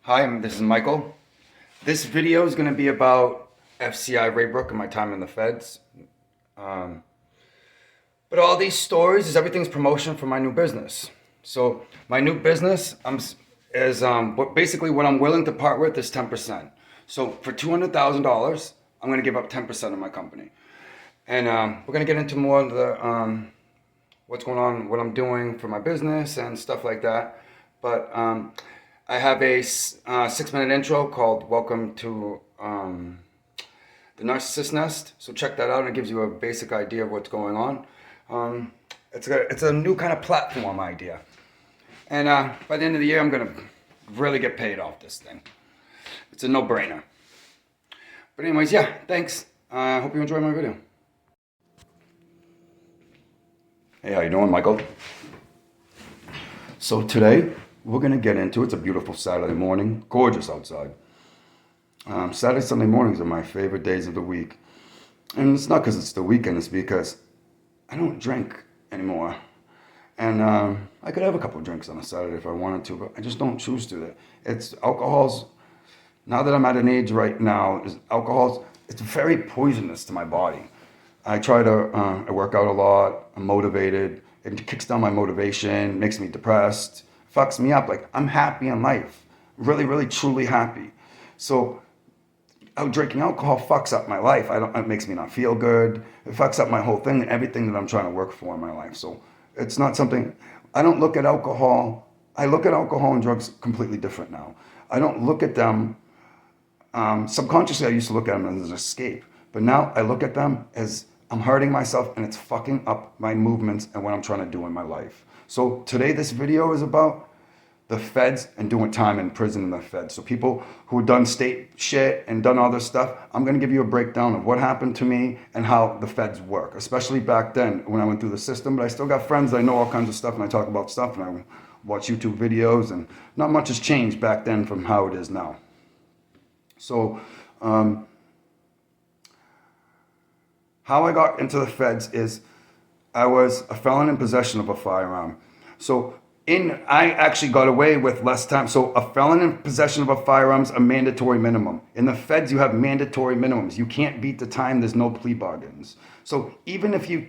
Hi, this is Michael. This video is going to be about FCI Raybrook and my time in the feds. But all these stories is everything's promotion for my new business. So my new business basically what I'm willing to part with is 10%. So for $200,000, I'm going to give up 10% of my company. And we're going to get into more of the what's going on, what I'm doing for my business and stuff like that. But I have a 6-minute intro called Welcome to the Narcissist Nest. So check that out, and it gives you a basic idea of what's going on. It's a new kind of platform idea. And by the end of the year, I'm going to really get paid off this thing. It's a no-brainer. But anyways, yeah, thanks. I hope you enjoy my video. Hey, how you doing, Michael? So today, we're going to get into, it's a beautiful Saturday morning, gorgeous outside. Saturday, Sunday mornings are my favorite days of the week. And it's not because it's the weekend, it's because I don't drink anymore. And I could have a couple of drinks on a Saturday if I wanted to, but I just don't choose to. Now that I'm at an age right now, it's very poisonous to my body. I work out a lot, I'm motivated, it kicks down my motivation, makes me depressed, fucks me up. Like, I'm happy in life, really, really, truly happy. So drinking alcohol fucks up my life. It makes me not feel good. It fucks up my whole thing and everything that I'm trying to work for in my life. So it's not something, I don't look at alcohol. I look at alcohol and drugs completely different now. I don't look at them, subconsciously I used to look at them as an escape. But now I look at them as I'm hurting myself and it's fucking up my movements and what I'm trying to do in my life. So today this video is about the feds and doing time in prison in the feds. So people who have done state shit and done all this stuff, I'm gonna give you a breakdown of what happened to me and how the feds work, especially back then when I went through the system. But I still got friends, I know all kinds of stuff, and I talk about stuff, and I watch YouTube videos, and not much has changed back then from how it is now. So how I got into the feds is I was a felon in possession of a firearm. So I actually got away with less time. So a felon in possession of a firearm is a mandatory minimum. In the feds, you have mandatory minimums. You can't beat the time. There's no plea bargains. So even if you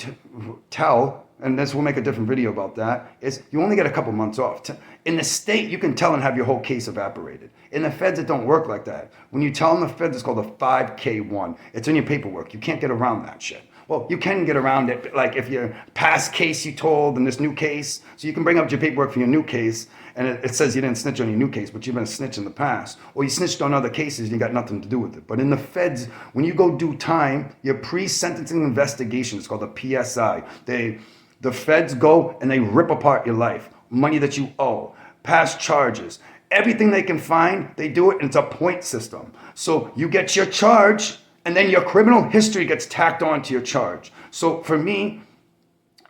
tell, and this will make a different video about that, is you only get a couple months off. In the state, you can tell and have your whole case evaporated. In the feds, it don't work like that. When you tell them the feds, it's called a 5K1. It's in your paperwork. You can't get around that shit. Well, you can get around it, like if your past case you told in this new case, so you can bring up your paperwork for your new case, and it says you didn't snitch on your new case, but you've been a snitch in the past, or you snitched on other cases and you got nothing to do with it. But in the feds, when you go do time, your pre-sentencing investigation, it's called a PSI. The feds go and they rip apart your life, money that you owe, past charges, everything they can find, they do it, and it's a point system. So you get your charge, and then your criminal history gets tacked on to your charge. So for me,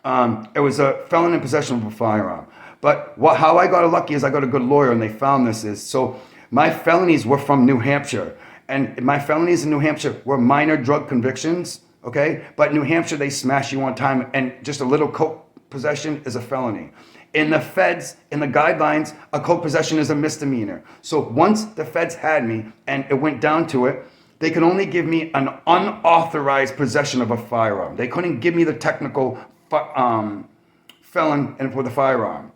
it was a felon in possession of a firearm. But how I got lucky is I got a good lawyer, and they found so my felonies were from New Hampshire. And my felonies in New Hampshire were minor drug convictions, okay? But in New Hampshire, they smash you on time, and just a little coke possession is a felony. In the feds, in the guidelines, a coke possession is a misdemeanor. So once the feds had me, and it went down to it, they could only give me an unauthorized possession of a firearm. They couldn't give me the technical felon and for the firearm.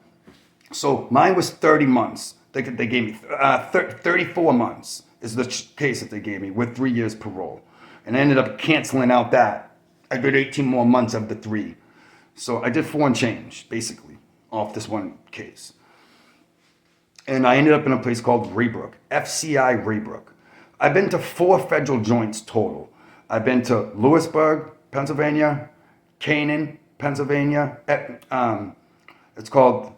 So mine was 30 months. They gave me 34 months is the case that they gave me with 3 years parole. And I ended up canceling out that. I did 18 more months of the 3. So I did 4 and change, basically, off this one case. And I ended up in a place called Raybrook, FCI Raybrook. I've been to 4 federal joints total. I've been to Lewisburg, Pennsylvania, Canaan, Pennsylvania. It's called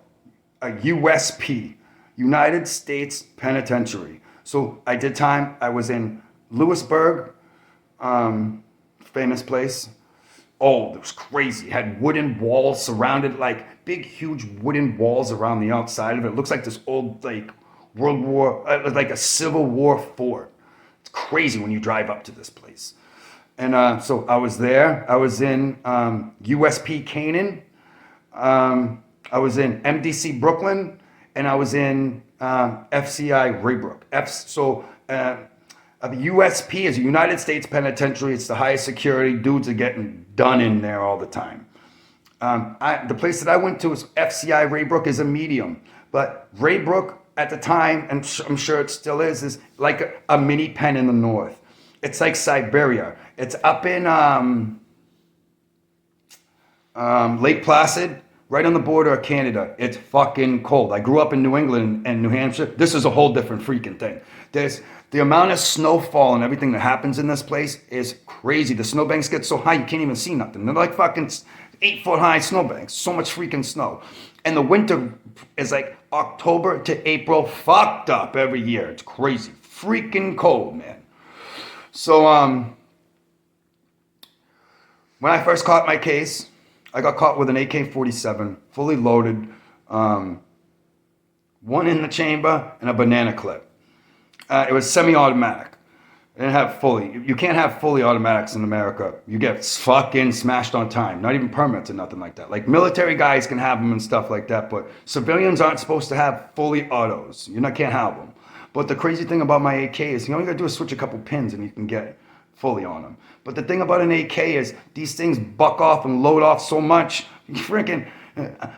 a USP, United States Penitentiary. So I did time. I was in Lewisburg, famous place. Oh, it was crazy. It had wooden walls surrounded, like big, huge wooden walls around the outside of it. It looks like this old, like World War, like a Civil War fort. It's crazy when you drive up to this place. And so I was there. I was in USP Canaan. I was in MDC Brooklyn. And I was in FCI Raybrook. The USP is a United States Penitentiary. It's the highest security. Dudes are getting done in there all the time. The place that I went to is FCI Raybrook is a medium. But Raybrook at the time, and I'm sure it still is like a mini pen in the north. It's like Siberia. It's up in Lake Placid, right on the border of Canada. It's fucking cold. I grew up in New England and New Hampshire. This is a whole different freaking thing. There's the amount of snowfall and everything that happens in this place is crazy. The snowbanks get so high you can't even see nothing. They're like fucking 8-foot high snowbanks. So much freaking snow. And the winter is like October to April, fucked up every year. It's crazy. Freaking cold, man. So when I first caught my case, I got caught with an AK-47, fully loaded, one in the chamber and a banana clip. It was semi-automatic. I didn't have fully. You can't have fully automatics in America. You get fucking smashed on time. Not even permits or nothing like that. Like military guys can have them and stuff like that, but civilians aren't supposed to have fully autos. Can't have them. But the crazy thing about my AK is you only got to do is switch a couple pins and you can get fully on them. But the thing about an AK is these things buck off and load off so much.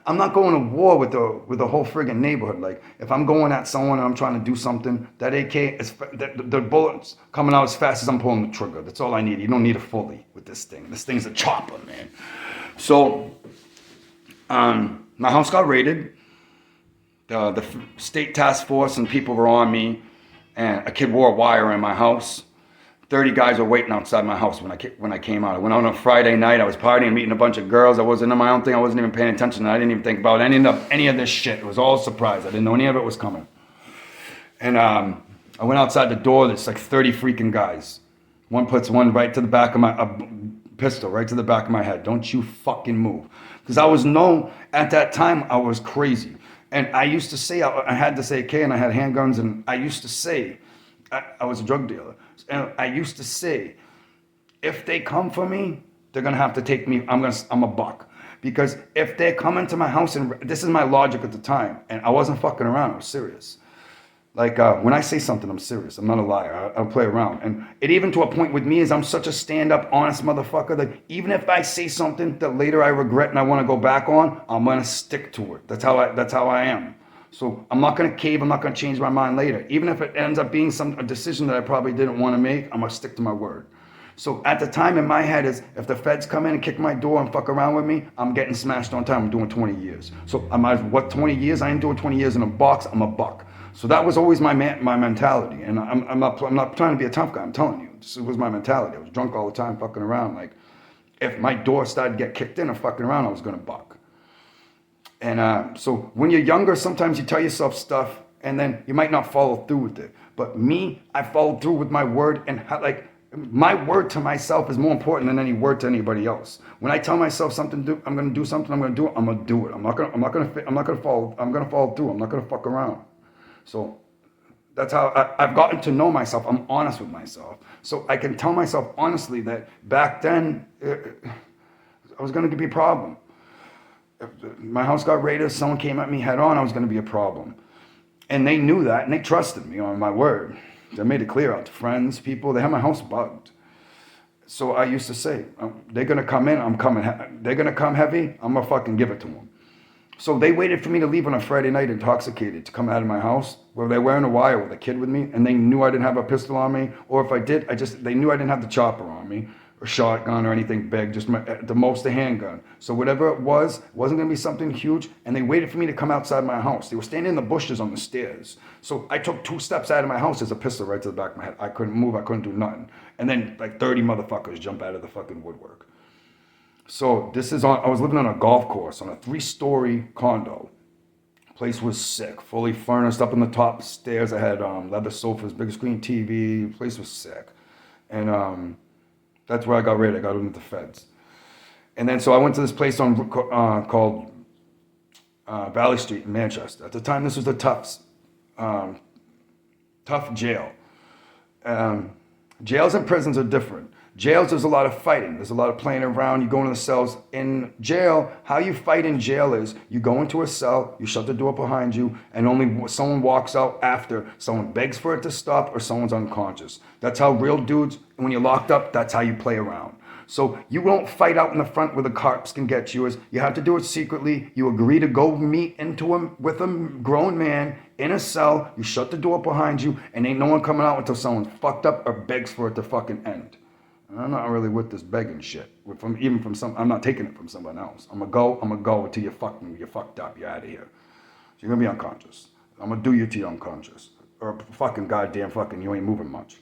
I'm not going to war with the whole friggin' neighborhood. Like if I'm going at someone and I'm trying to do something, that AK is the bullets coming out as fast as I'm pulling the trigger. That's all I need. You don't need a fully with this thing. This thing's a chopper, man. So my house got raided. The state task force and people were on me, and a kid wore a wire in my house. 30 guys were waiting outside my house when I came out. I went out on a Friday night. I was partying, meeting a bunch of girls. I wasn't in my own thing. I wasn't even paying attention. I didn't even think about any of this shit. It was all a surprise. I didn't know any of it was coming. And I went outside the door. There's like 30 freaking guys. One puts one right to the back of a pistol right to the back of my head. Don't you fucking move. Because I was known at that time I was crazy. And I used to say, I had this AK and I had handguns, and I used to say, I was a drug dealer. And I used to say, if they come for me, they're gonna have to take me. I'm a buck, because if they come into my house, and this is my logic at the time, and I wasn't fucking around. I was serious. Like when I say something, I'm serious. I'm not a liar. I don't play around. And it even to a point with me is I'm such a stand-up, honest motherfucker that even if I say something that later I regret and I want to go back on, I'm gonna stick to it. That's how I am. So I'm not gonna cave. I'm not gonna change my mind later. Even if it ends up being a decision that I probably didn't want to make, I'm gonna stick to my word. So at the time in my head is, if the feds come in and kick my door and fuck around with me, I'm getting smashed on time. I'm doing 20 years. So I might, 20 years? I ain't doing 20 years in a box. I'm a buck. So that was always my mentality. And I'm not trying to be a tough guy. I'm telling you, this was my mentality. I was drunk all the time, fucking around. Like if my door started to get kicked in and fucking around, I was gonna buck. And so when you're younger, sometimes you tell yourself stuff and then you might not follow through with it. But me, I followed through with my word, and my word to myself is more important than any word to anybody else. When I tell myself something, I'm going to do something, I'm going to do it. I'm going to do it. I'm going to follow through. I'm not going to fuck around. So that's how I've gotten to know myself. I'm honest with myself. So I can tell myself honestly that back then I was going to be a problem. If my house got raided, someone came at me head on, I was going to be a problem. And they knew that, and they trusted me on my word. They made it clear out to friends, people. They had my house bugged. So I used to say, they're going to come in, I'm coming. They're going to come heavy, I'm going to fucking give it to them. So they waited for me to leave on a Friday night intoxicated to come out of my house, where they're wearing a wire with a kid with me, and they knew I didn't have a pistol on me. Or if I did, they knew I didn't have the chopper on me, or shotgun or anything big, just the most a handgun. So whatever it wasn't gonna be something huge, and they waited for me to come outside my house. They were standing in the bushes on the stairs. So I took 2 steps out of my house, there's a pistol right to the back of my head. I couldn't move, I couldn't do nothing. And then like 30 motherfuckers jump out of the fucking woodwork. So I was living on a golf course on a 3-story condo. Place was sick, fully furnished up in the top stairs. I had leather sofas, big screen TV, place was sick. And that's where I got raided. I got into the feds. And then so I went to this place called Valley Street in Manchester. At the time, this was a tough jail. Jails and prisons are different. Jails, there's a lot of fighting. There's a lot of playing around. You go into the cells. In jail, how you fight in jail is you go into a cell, you shut the door behind you, and only someone walks out after someone begs for it to stop or someone's unconscious. That's how real dudes, when you're locked up, that's how you play around. So you won't fight out in the front where the cops can get you. You have to do it secretly. You agree to go meet with a grown man in a cell. You shut the door behind you, and ain't no one coming out until someone's fucked up or begs for it to fucking end. I'm not really with this begging shit. I'm not taking it from someone else. I'm gonna go until you're fucked up. You're out of here. So you're gonna be unconscious. I'm gonna do you till you're unconscious. Or fucking goddamn you ain't moving much.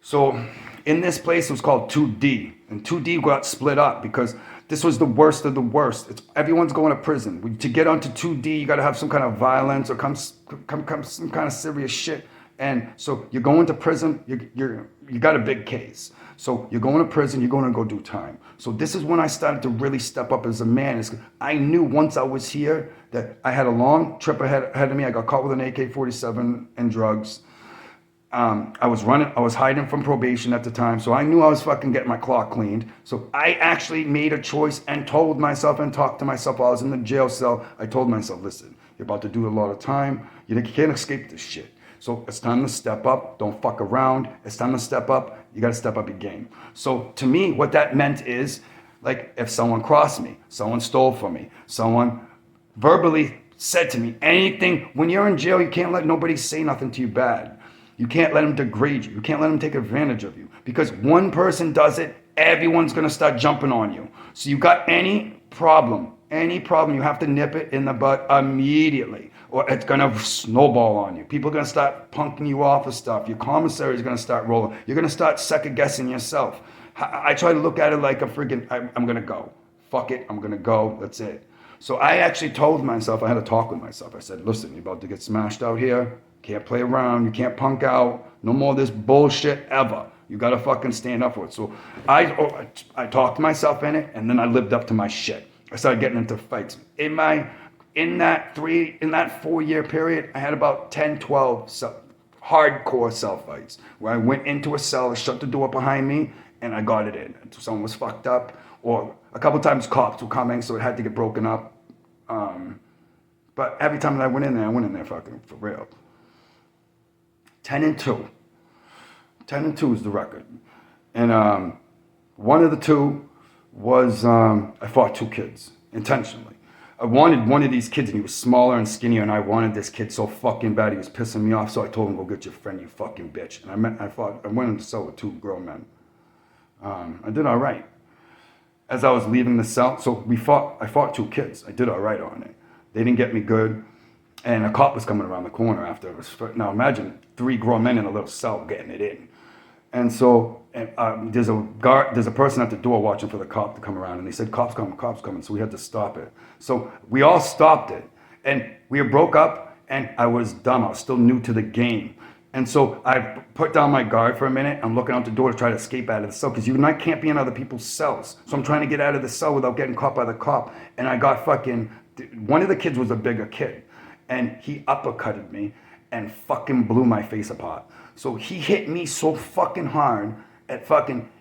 So in this place, it was called 2D. And 2D got split up because this was the worst of the worst. Everyone's going to prison. To get onto 2D, you gotta have some kind of violence or come some kind of serious shit. And so you're going to prison, you got a big case. So you're going to prison, you're going to go do time. So this is when I started to really step up as a man. I knew once I was here that I had a long trip ahead of me. I got caught with an AK-47 and drugs. I was hiding from probation at the time. So I knew I was fucking getting my clock cleaned. So I actually made a choice and told myself and talked to myself while I was in the jail cell. I told myself, listen, you're about to do a lot of time. You can't escape this shit. So it's time to step up. Don't fuck around. It's time to step up. You got to step up your game. So to me, what that meant is, like, if someone crossed me, someone stole from me, someone verbally said to me anything. When you're in jail, you can't let nobody say nothing to you bad. You can't let them degrade you. You can't let them take advantage of you. Because one person does it, everyone's going to start jumping on you. So you got any problem, you have to nip it in the butt immediately. Or it's going to snowball on you. People are going to start punking you off of stuff. Your commissary is going to start rolling. You're going to start second guessing yourself. I try to look at it like I'm going to go. Fuck it, I'm going to go. That's it. So I actually told myself, I had a talk with myself. I said, listen, you're about to get smashed out here. Can't play around. You can't punk out. No more of this bullshit ever. You got to fucking stand up for it. So I talked myself in it, and then I lived up to my shit. I started getting into fights. In that 4-year period, I had about 10, 12 hardcore cell fights where I went into a cell, shut the door behind me, and I got it in. Someone was fucked up, or a couple times cops were coming, so it had to get broken up. But every time that I went in there fucking for real. 10-2. 10-2 is the record. And one of the two was I fought 2 kids intentionally. I wanted one of these kids, and he was smaller and skinnier, and I wanted this kid so fucking bad. He was pissing me off, so I told him, go get your friend, you fucking bitch. And I went into the cell with 2 grown men. I did all right. As I was leaving the cell, so I fought 2 kids. I did all right on it. They didn't get me good. And a cop was coming around the corner after. Now imagine 3 grown men in a little cell getting it in. And so there's a person at the door watching for the cop to come around, and they said, cops coming, so we had to stop it. So we all stopped it, and we broke up, and I was dumb. I was still new to the game. And so I put down my guard for a minute. I'm looking out the door to try to escape out of the cell, because you and I can't be in other people's cells. So I'm trying to get out of the cell without getting caught by the cop. And I got one of the kids was a bigger kid, and he uppercutted me and fucking blew my face apart. So he hit me so fucking hard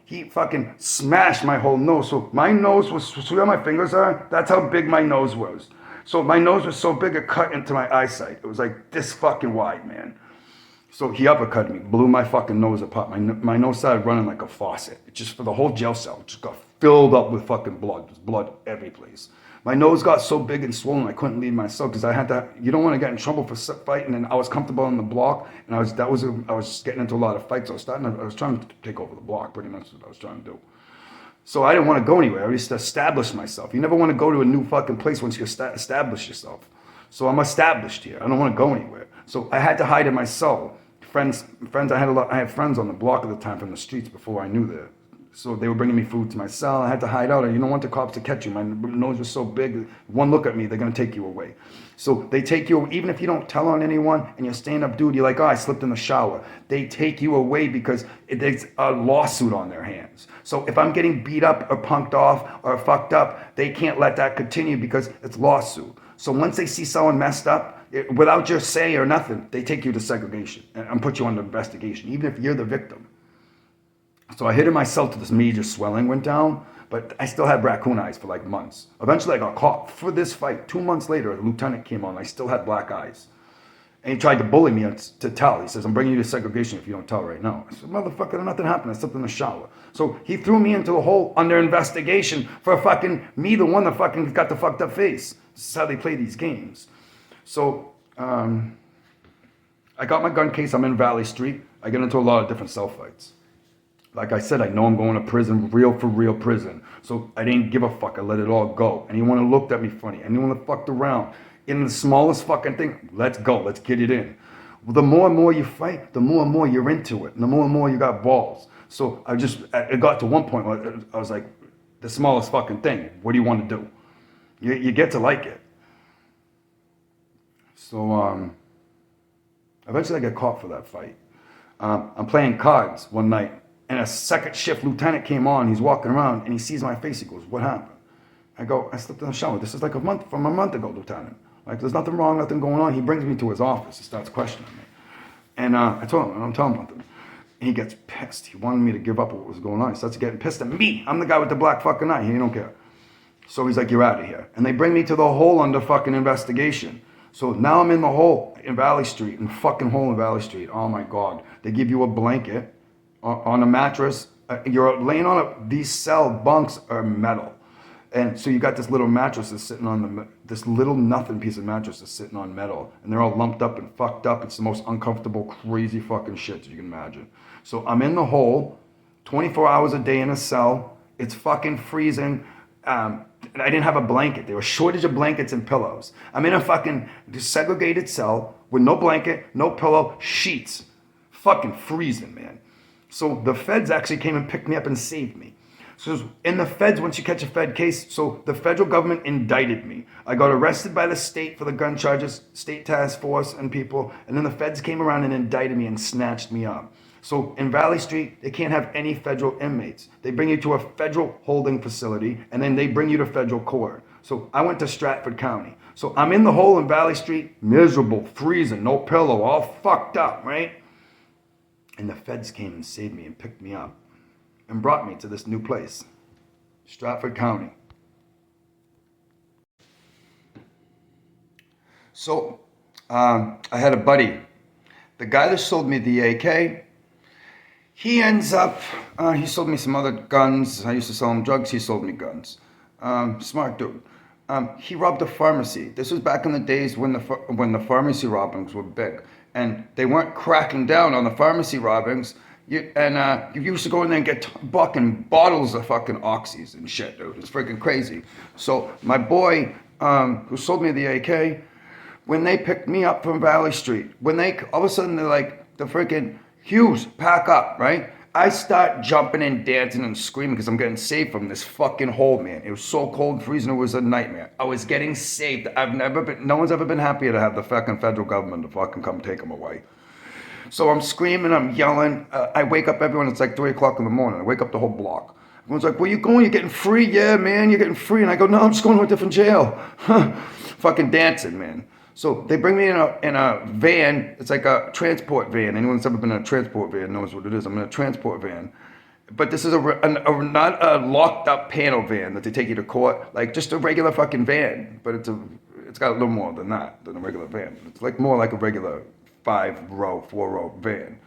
he fucking smashed my whole nose. So my nose was, see where my fingers are? That's how big my nose was. So my nose was so big it cut into my eyesight. It was like this fucking wide, man. So he uppercutted me, blew my fucking nose apart. My nose started running like a faucet. It just, for the whole jail cell, it just got filled up with fucking blood. There's blood every place. My nose got so big and swollen I couldn't leave my cell because you don't want to get in trouble for fighting, and I was comfortable on the block, and I was getting into a lot of fights. I was trying to take over the block, pretty much what I was trying to do. So I didn't want to go anywhere. I used to establish myself. You never want to go to a new fucking place once you establish yourself. So I'm established here. I don't want to go anywhere. So I had to hide in my cell. Friends. I had friends on the block at the time from the streets before I knew that. So they were bringing me food to my cell. I had to hide out. And you don't want the cops to catch you. My nose was so big. One look at me, they're going to take you away. So they take you, even if you don't tell on anyone and you're stand-up dude, you're like, oh, I slipped in the shower. They take you away because there's a lawsuit on their hands. So if I'm getting beat up or punked off or fucked up, they can't let that continue because it's lawsuit. So once they see someone messed up, without your say or nothing, they take you to segregation and put you under investigation, even if you're the victim. So I hit in my cell till this major swelling went down, but I still had raccoon eyes for like months. Eventually I got caught for this fight. 2 months later, a lieutenant came on. I still had black eyes. And he tried to bully me to tell. He says, I'm bringing you to segregation if you don't tell right now. I said, motherfucker, nothing happened. I slept in the shower. So he threw me into the hole under investigation for fucking me, the one that fucking got the fucked up face. This is how they play these games. So I got my gun case. I'm in Valley Street. I get into a lot of different cell fights. Like I said, I know I'm going to prison, real for real prison. So I didn't give a fuck. I let it all go. Anyone who looked at me funny, anyone that fucked around, in the smallest fucking thing, let's go, let's get it in. The more and more you fight, the more and more you're into it, and the more and more you got balls. So it got to one point where I was like, the smallest fucking thing, what do you want to do? You get to like it. So eventually I get caught for that fight. I'm playing cards one night, and a second shift lieutenant came on. He's walking around, and he sees my face. He goes, what happened? I slept in the shower. This is like a month ago, Lieutenant. Like, there's nothing wrong, nothing going on. He brings me to his office. He starts questioning me. And I told him, I'm telling him something. And he gets pissed. He wanted me to give up what was going on. He starts getting pissed at me. I'm the guy with the black fucking eye. He don't care. So he's like, you're out of here. And they bring me to the hole under fucking investigation. So now I'm in the hole in Valley Street, in the fucking hole in Valley Street. Oh my God. They give you a blanket on a mattress. You're laying on these cell bunks are metal. And so you got this little mattress that's sitting on this little nothing piece of mattress that's sitting on metal. And they're all lumped up and fucked up. It's the most uncomfortable, crazy fucking shit you can imagine. So I'm in the hole, 24 hours a day in a cell. It's fucking freezing. And I didn't have a blanket. There was a shortage of blankets and pillows. I'm in a fucking segregated cell with no blanket, no pillow, sheets. Fucking freezing, man. So the feds actually came and picked me up and saved me. So in the feds, once you catch a fed case, so the federal government indicted me. I got arrested by the state for the gun charges, state task force and people, and then the feds came around and indicted me and snatched me up. So in Valley Street, they can't have any federal inmates. They bring you to a federal holding facility, and then they bring you to federal court. So I went to Stratford County. So I'm in the hole in Valley Street, miserable, freezing, no pillow, all fucked up, right? And the feds came and saved me and picked me up and brought me to this new place, Stratford County. So I had a buddy, the guy that sold me the AK. He ends up, he sold me some other guns. I used to sell him drugs. He sold me guns. Smart dude. He robbed a pharmacy. This was back in the days when the pharmacy robbings were big, and they weren't cracking down on the pharmacy robbings. You used to go in there and get fucking bottles of fucking oxys and shit, dude. It's freaking crazy. So my boy, who sold me the AK, when they picked me up from Valley Street, when they all of a sudden they're like, the freaking Hughes, pack up, right? I start jumping and dancing and screaming because I'm getting saved from this fucking hole, man. It was so cold and freezing, it was a nightmare. I was getting saved. No one's ever been happier to have the fucking federal government to fucking come take them away. So I'm screaming, I'm yelling. I wake up everyone. It's like 3 o'clock in the morning. I wake up the whole block. Everyone's like, where you going? You're getting free? Yeah, man, you're getting free. And I go, no, I'm just going to a different jail. Fucking dancing, man. So they bring me in a van. It's like a transport van. Anyone that's ever been in a transport van knows what it is. I'm in a transport van. But this is not a locked up panel van that they take you to court. Like just a regular fucking van. But it's got a little more than that, than a regular van. It's like more like a regular 4-row van.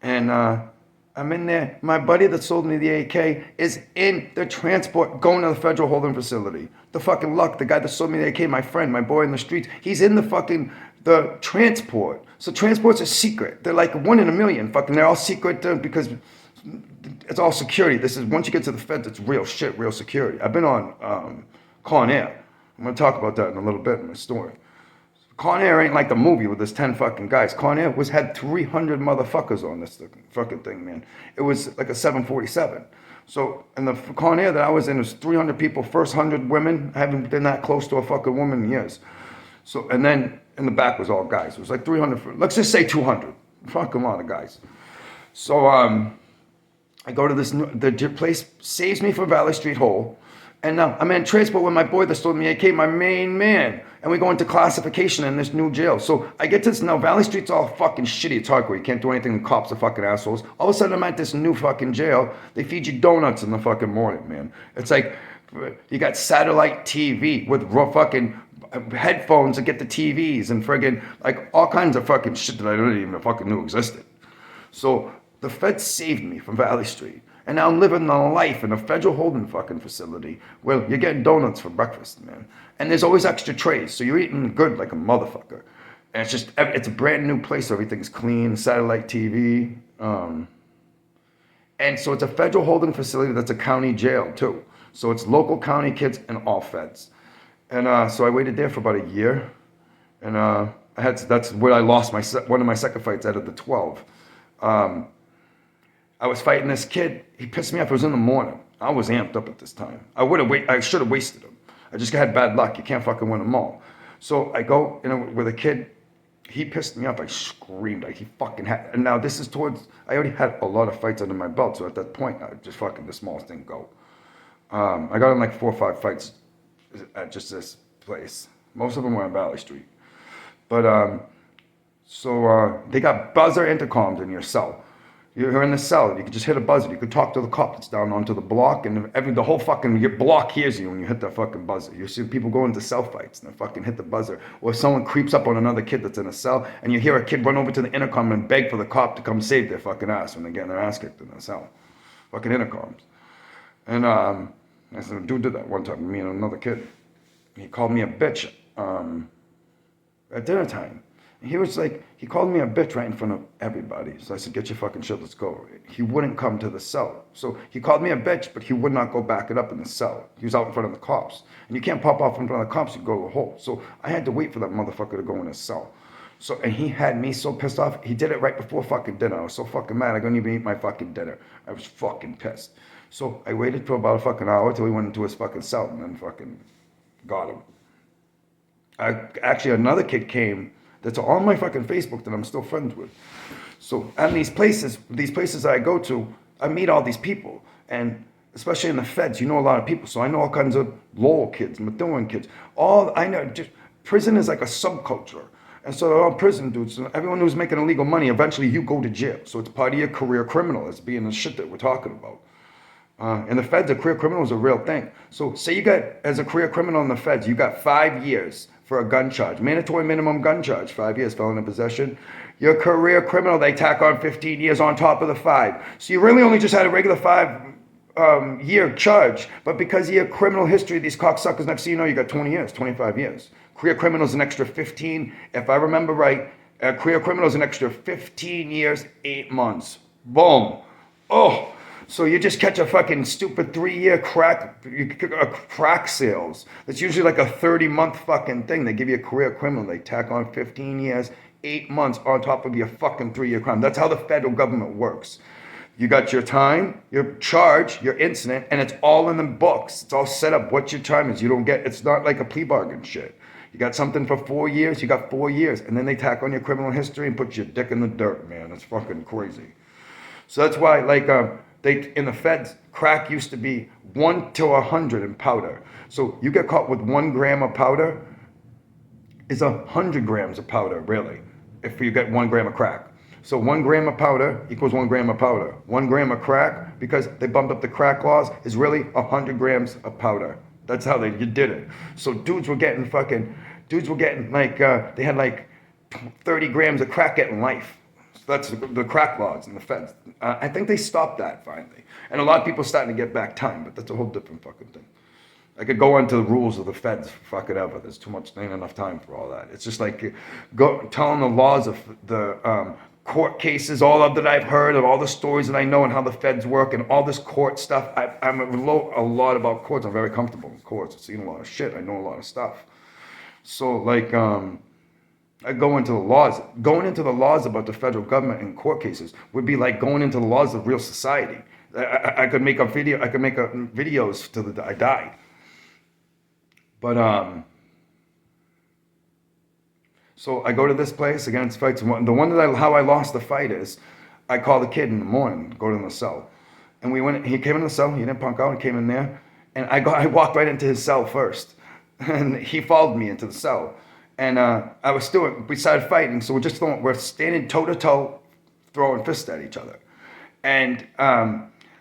And I'm in there. My buddy that sold me the AK is in the transport going to the federal holding facility. The fucking luck, the guy that sold me the AK, my friend, my boy in the streets, he's in the transport. So transport's a secret. They're like 1 in a million. Fucking, they're all secret because it's all security. This is, once you get to the feds, it's real shit, real security. I've been on Con Air. I'm gonna talk about that in a little bit in my story. Con Air ain't like the movie with this 10 fucking guys. Con Air had 300 motherfuckers on this fucking thing, man. It was like a 747. So, and the Con Air that I was in was 300 people, first 100 women. I haven't been that close to a fucking woman in years. So, and then in the back was all guys. It was like 300, let's just say 200. Fucking lot of guys. So, I go to this, the place saves me from Valley Street Hole. And now I'm in transport with my boy that stole me AK, my main man. And we go into classification in this new jail. So I get to this now. Valley Street's all fucking shitty. It's hardcore. You can't do anything. The cops are fucking assholes. All of a sudden I'm at this new fucking jail. They feed you donuts in the fucking morning, man. It's like you got satellite TV with fucking headphones that get the TVs and friggin' like all kinds of fucking shit that I didn't even fucking knew existed. So the feds saved me from Valley Street. And now I'm living a life in a federal holding fucking facility where you're getting donuts for breakfast, man. And there's always extra trays, so you're eating good like a motherfucker. And it's a brand new place, so everything's clean, satellite TV. And so it's a federal holding facility that's a county jail too. So it's local county kids and all feds. And so I waited there for about a year. And that's where I lost one of my second fights out of the 12. I was fighting this kid. He pissed me off. It was in the morning. I was amped up at this time. I should have wasted him. I just had bad luck. You can't fucking win them all. So I go, with a kid. He pissed me off. I screamed. He fucking had. And now this is I already had a lot of fights under my belt. So at that point, I just fucking the smallest thing go. I got in like 4 or 5 fights at just this place. Most of them were on Valley Street. But so they got buzzer intercoms in your cell. You're in the cell. You can just hit a buzzer. You could talk to the cop that's down onto the block, and the whole fucking your block hears you when you hit that fucking buzzer. You see people go into cell fights and they fucking hit the buzzer. Or if someone creeps up on another kid that's in a cell, and you hear a kid run over to the intercom and beg for the cop to come save their fucking ass when they're getting their ass kicked in the cell. Fucking intercoms. And I said, a dude did that one time. Me and another kid. He called me a bitch at dinner time. He called me a bitch right in front of everybody. So I said, get your fucking shit, let's go. He wouldn't come to the cell. So he called me a bitch, but he would not go back it up in the cell. He was out in front of the cops. And you can't pop off in front of the cops, you go to a hole. So I had to wait for that motherfucker to go in his cell. So, and he had me so pissed off. He did it right before fucking dinner. I was so fucking mad, I couldn't even eat my fucking dinner. I was fucking pissed. So I waited for about a fucking hour till he went into his fucking cell and then fucking got him. Actually, another kid came that's on my fucking Facebook that I'm still friends with. So at these places I go to, I meet all these people. And especially in the feds, you know a lot of people. So I know all kinds of Lowell kids, Methuen kids. Prison is like a subculture. And so they're all prison dudes. And everyone who's making illegal money, eventually you go to jail. So it's part of your career criminal as being the shit that we're talking about. In the feds, a career criminal is a real thing. So say you got, as a career criminal in the feds, you got 5 years for a gun charge. Mandatory minimum gun charge, 5 years, felon in possession. Your career criminal, they tack on 15 years on top of the 5. So you really only just had a regular 5-year charge. But because of your criminal history, these cocksuckers, next thing you know, you got 20 years, 25 years. Career criminal is an extra 15. If I remember right, a career criminal is an extra 15 years, 8 months. Boom. Oh. So you just catch a fucking stupid 3-year crack sales. That's usually like a 30-month fucking thing. They give you a career criminal. They tack on 15 years, 8 months on top of your fucking 3-year crime. That's how the federal government works. You got your time, your charge, your incident, and it's all in the books. It's all set up what your time is. It's not like a plea bargain shit. You got something for 4 years, you got 4 years. And then they tack on your criminal history and put your dick in the dirt, man. It's fucking crazy. So that's why, in the feds, crack used to be 1 to 100 in powder. So you get caught with 1 gram of powder, is 100 grams of powder, really, if you get 1 gram of crack. So 1 gram of powder equals 1 gram of powder. 1 gram of crack, because they bumped up the crack laws, is really 100 grams of powder. That's how you did it. So dudes were getting they had 30 grams of crack getting life. That's the crack laws in the feds. I think they stopped that finally. And a lot of people are starting to get back time, but that's a whole different fucking thing. I could go into the rules of the feds for fucking ever. There's ain't enough time for all that. It's just like telling the laws of the court cases, all of that I've heard, of all the stories that I know and how the feds work and all this court stuff. I'm a lot about courts. I'm very comfortable in courts. I've seen a lot of shit. I know a lot of stuff. So I go into the laws. Going into the laws about the federal government in court cases would be like going into the laws of real society. I could make a video. I could make videos till I died. But so I go to this place again. It's fights. The one how I lost the fight is, I call the kid in the morning, go to the cell, and we went. He came in the cell. He didn't punk out. He came in there, And I walked right into his cell first. And he followed me into the cell. And we started fighting. So we're standing toe to toe, throwing fists at each other. And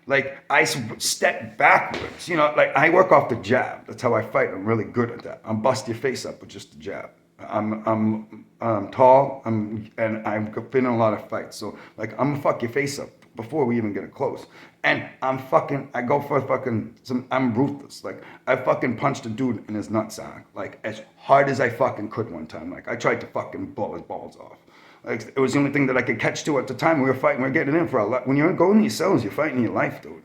like I step backwards, like I work off the jab. That's how I fight. I'm really good at that. I'm bust your face up with just the jab. I'm tall. And I've been in a lot of fights. So like I'm gonna fuck your face up before we even get close. And I go for I'm ruthless. Like I fucking punched a dude in his nutsack, like as hard as I fucking could one time. Like I tried to fucking blow his balls off. Like it was the only thing that I could catch to at the time. We were fighting. We were getting in for a lot. When you're going in these cells, you're fighting your life, dude.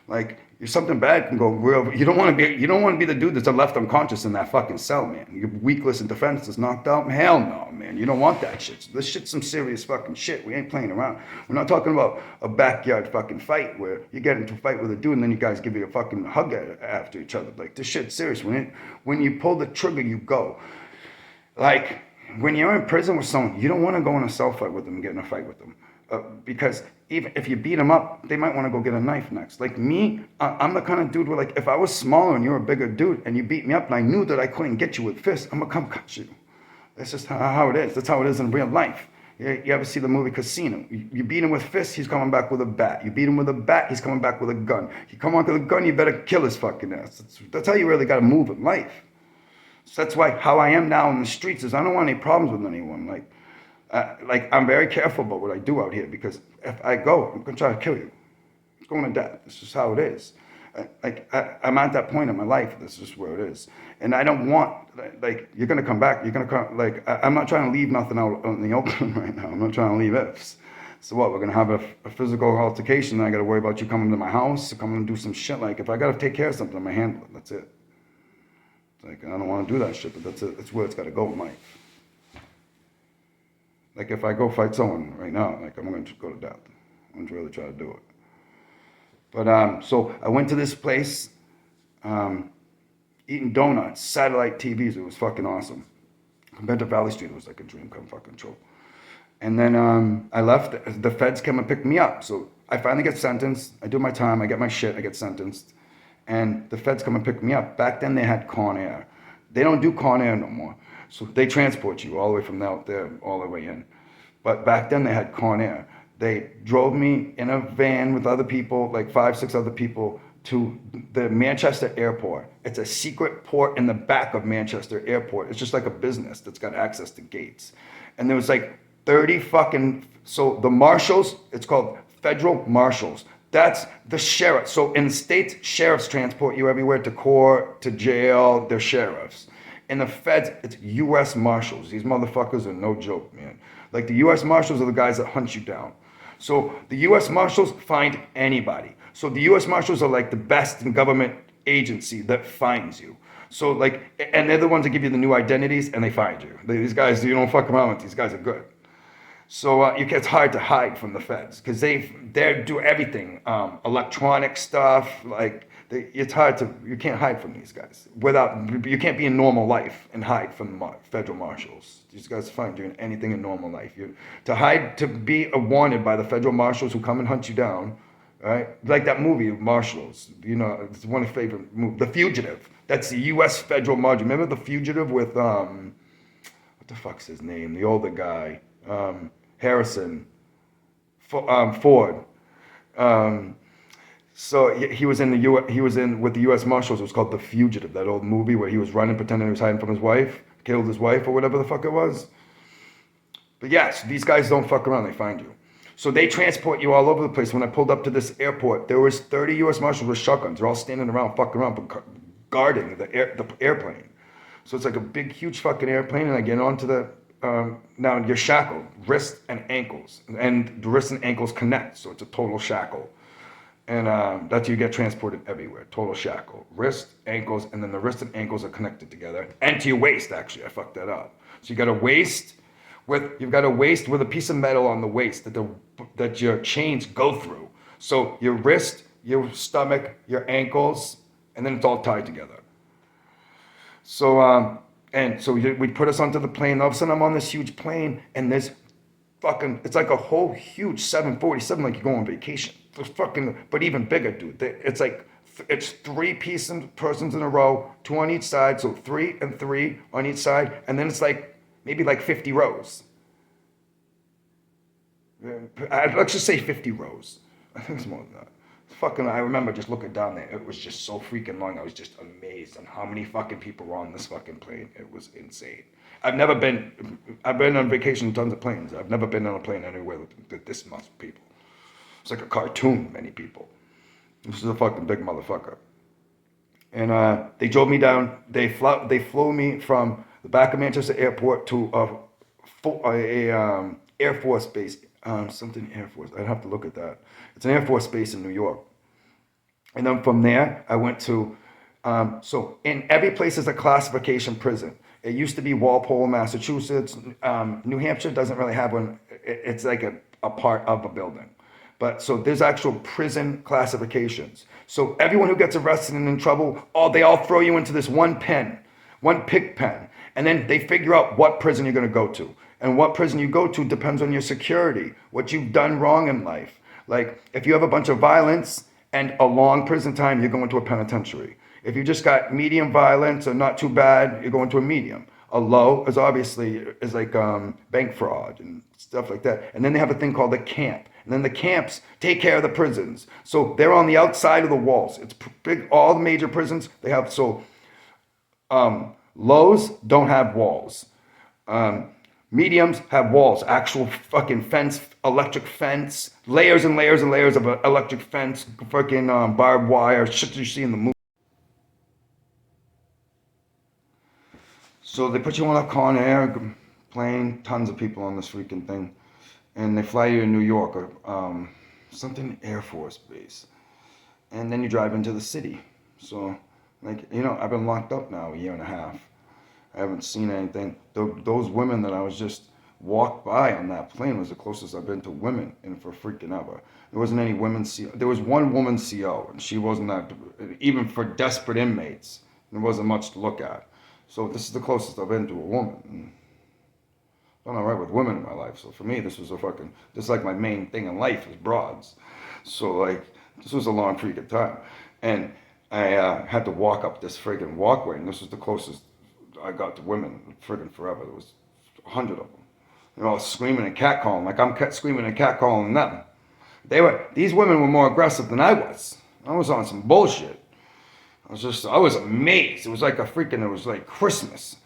Like if something bad can go real. You don't want to be the dude that's left unconscious in that fucking cell, man. You're weakless and defenseless, knocked out. Hell no, man. You don't want that shit. This shit's some serious fucking shit. We ain't playing around. We're not talking about a backyard fucking fight where you get into a fight with a dude and then you guys give you a fucking hug after each other. Like this shit's serious. When you pull the trigger, you go. Like when you're in prison with someone, you don't want to go in a cell fight with them and get in a fight with them. Because even if you beat them up, they might want to go get a knife next. Like me, I'm the kind of dude where like, if I was smaller and you're a bigger dude and you beat me up and I knew that I couldn't get you with fists, I'm going to come cut you. That's just how it is. That's how it is in real life. You ever see the movie Casino? You beat him with fists, he's coming back with a bat. You beat him with a bat, he's coming back with a gun. You come on with a gun, you better kill his fucking ass. That's how you really got to move in life. So that's why how I am now in the streets is I don't want any problems with anyone. Like I'm very careful about what I do out here because if I go, I'm gonna try to kill you. It's going to death. This is how it is. I'm at that point in my life. This is where it is, and I don't want like you're gonna come back. You're gonna come. Like I'm not trying to leave nothing out in the open right now. I'm not trying to leave ifs. So what? We're gonna have a physical altercation. And I got to worry about you coming to my house, coming and do some shit. Like if I got to take care of something, I'm gonna handle it. That's it. Like I don't want to do that shit, but that's it. That's where it's got to go in life. Like if I go fight someone right now, like I'm going to go to death. I'm going to really try to do it. But so I went to this place, eating donuts, satellite TVs. It was fucking awesome. Compared to Valley Street, it was like a dream come fucking true. And then I left. The feds came and picked me up. So I finally get sentenced. I do my time. I get my shit. I get sentenced. And the feds come and pick me up. Back then they had Con Air. They don't do Con Air no more. So they transport you all the way from out there, all the way in. But back then they had Con Air. They drove me in a van with other people, like 5, 6 other people, to the Manchester airport. It's a secret port in the back of Manchester airport. It's just like a business that's got access to gates. And there was like 30 fucking, so the marshals, it's called federal marshals. That's the sheriff. So in the states, sheriffs transport you everywhere to court, to jail, they're sheriffs. In the feds, it's US Marshals. These motherfuckers are no joke, man. Like the US Marshals are the guys that hunt you down. So the US Marshals find anybody. So the US Marshals are like the best in government agency that finds you. So like, and they're the ones that give you the new identities and they find you. These guys, you don't fuck around with, these guys are good. So it's hard to hide from the feds because they do everything, electronic stuff. Like it's hard you can't hide from these guys you can't be in normal life and hide from the federal marshals. These guys find you in anything in normal life. To be wanted by the federal marshals who come and hunt you down, right? Like that movie, Marshals. It's one of my favorite movies, The Fugitive. That's the U.S. federal marshal. Remember The Fugitive with what the fuck's his name? The older guy. Harrison Ford. So he was in with the U.S. Marshals. It was called The Fugitive, that old movie where he was running, pretending he was hiding from his wife, killed his wife or whatever the fuck it was. But yes, these guys don't fuck around. They find you. So they transport you all over the place. When I pulled up to this airport, there was 30 U.S. Marshals with shotguns. They're all standing around, fucking around, guarding the airplane. So it's like a big, huge fucking airplane, and I get onto the now you're shackled, wrists and ankles, and the wrists and ankles connect, so it's a total shackle. And that's you get transported everywhere, total shackle. Wrist, ankles, and then the wrists and ankles are connected together. And to your waist, actually, I fucked that up. So you've got a waist with a piece of metal on the waist that your chains go through. So your wrist, your stomach, your ankles, and then it's all tied together. So we put us onto the plane. All of a sudden, I'm on this huge plane, and there's it's like a whole huge 747, like you go on vacation. It's but even bigger, dude. It's like it's three persons in a row, two on each side, so 3 and 3 on each side, and then it's like maybe like 50 rows. Let's just say 50 rows. I think it's more than that. Fucking, I remember just looking down there. It was just so freaking long. I was just amazed on how many fucking people were on this fucking plane. It was insane. I've been on vacation on tons of planes. I've never been on a plane anywhere with this much people. It's like a cartoon, many people. This is a fucking big motherfucker. And they drove me down. They flew me from the back of Manchester Airport to a Air Force base. Something Air Force. I'd have to look at that. It's an Air Force base in New York. And then from there, I went to, so in every place is a classification prison. It used to be Walpole, Massachusetts. New Hampshire doesn't really have one. It's like a part of a building. But so there's actual prison classifications. So everyone who gets arrested and in trouble, they all throw you into this one pig pen. And then they figure out what prison you're going to go to. And what prison you go to depends on your security, what you've done wrong in life. Like if you have a bunch of violence and a long prison time, you're going to a penitentiary. If you just got medium violence or not too bad, you're going to a medium. A low is obviously like bank fraud and stuff like that. And then they have a thing called the camp. And then the camps take care of the prisons. So they're on the outside of the walls. It's big. All the major prisons, they have, lows don't have walls. Mediums have walls, actual fucking fence, electric fence, layers and layers and layers of electric fence, fucking barbed wire, shit you see in the movie. So they put you on a Con Air plane, tons of people on this freaking thing, and they fly you to New York, something Air Force base, and then you drive into the city. So, I've been locked up now a year and a half. I haven't seen anything. Those women that I was just walked by on that plane was the closest I've been to women in for freaking ever. There wasn't any women CO. There was one woman CO, and she wasn't that, even for desperate inmates, there wasn't much to look at. So this is the closest I've been to a woman. I'm all right with women in my life. So for me, this is like my main thing in life is broads. So this was a long freaking time. And I had to walk up this friggin' walkway, and this was the closest I got to women friggin' forever. There was 100 of them. They're all screaming and catcalling, like I'm screaming and catcalling them. These women were more aggressive than I was. I was on some bullshit. I was amazed. It was like it was like Christmas.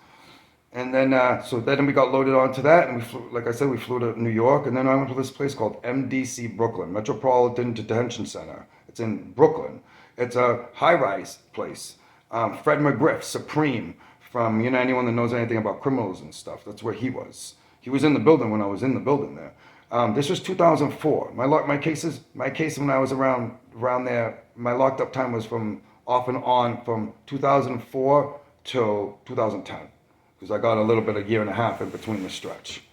And then, then we got loaded onto that, and we flew to New York, and then I went to this place called MDC Brooklyn, Metropolitan Detention Center. It's in Brooklyn. It's a high-rise place. Fred McGriff, Supreme, from, anyone that knows anything about criminals and stuff, that's where he was. He was in the building when I was in the building there. This was 2004. My case when I was around there, my locked up time was from off and on from 2004 till 2010. Because I got a year and a half in between the stretch.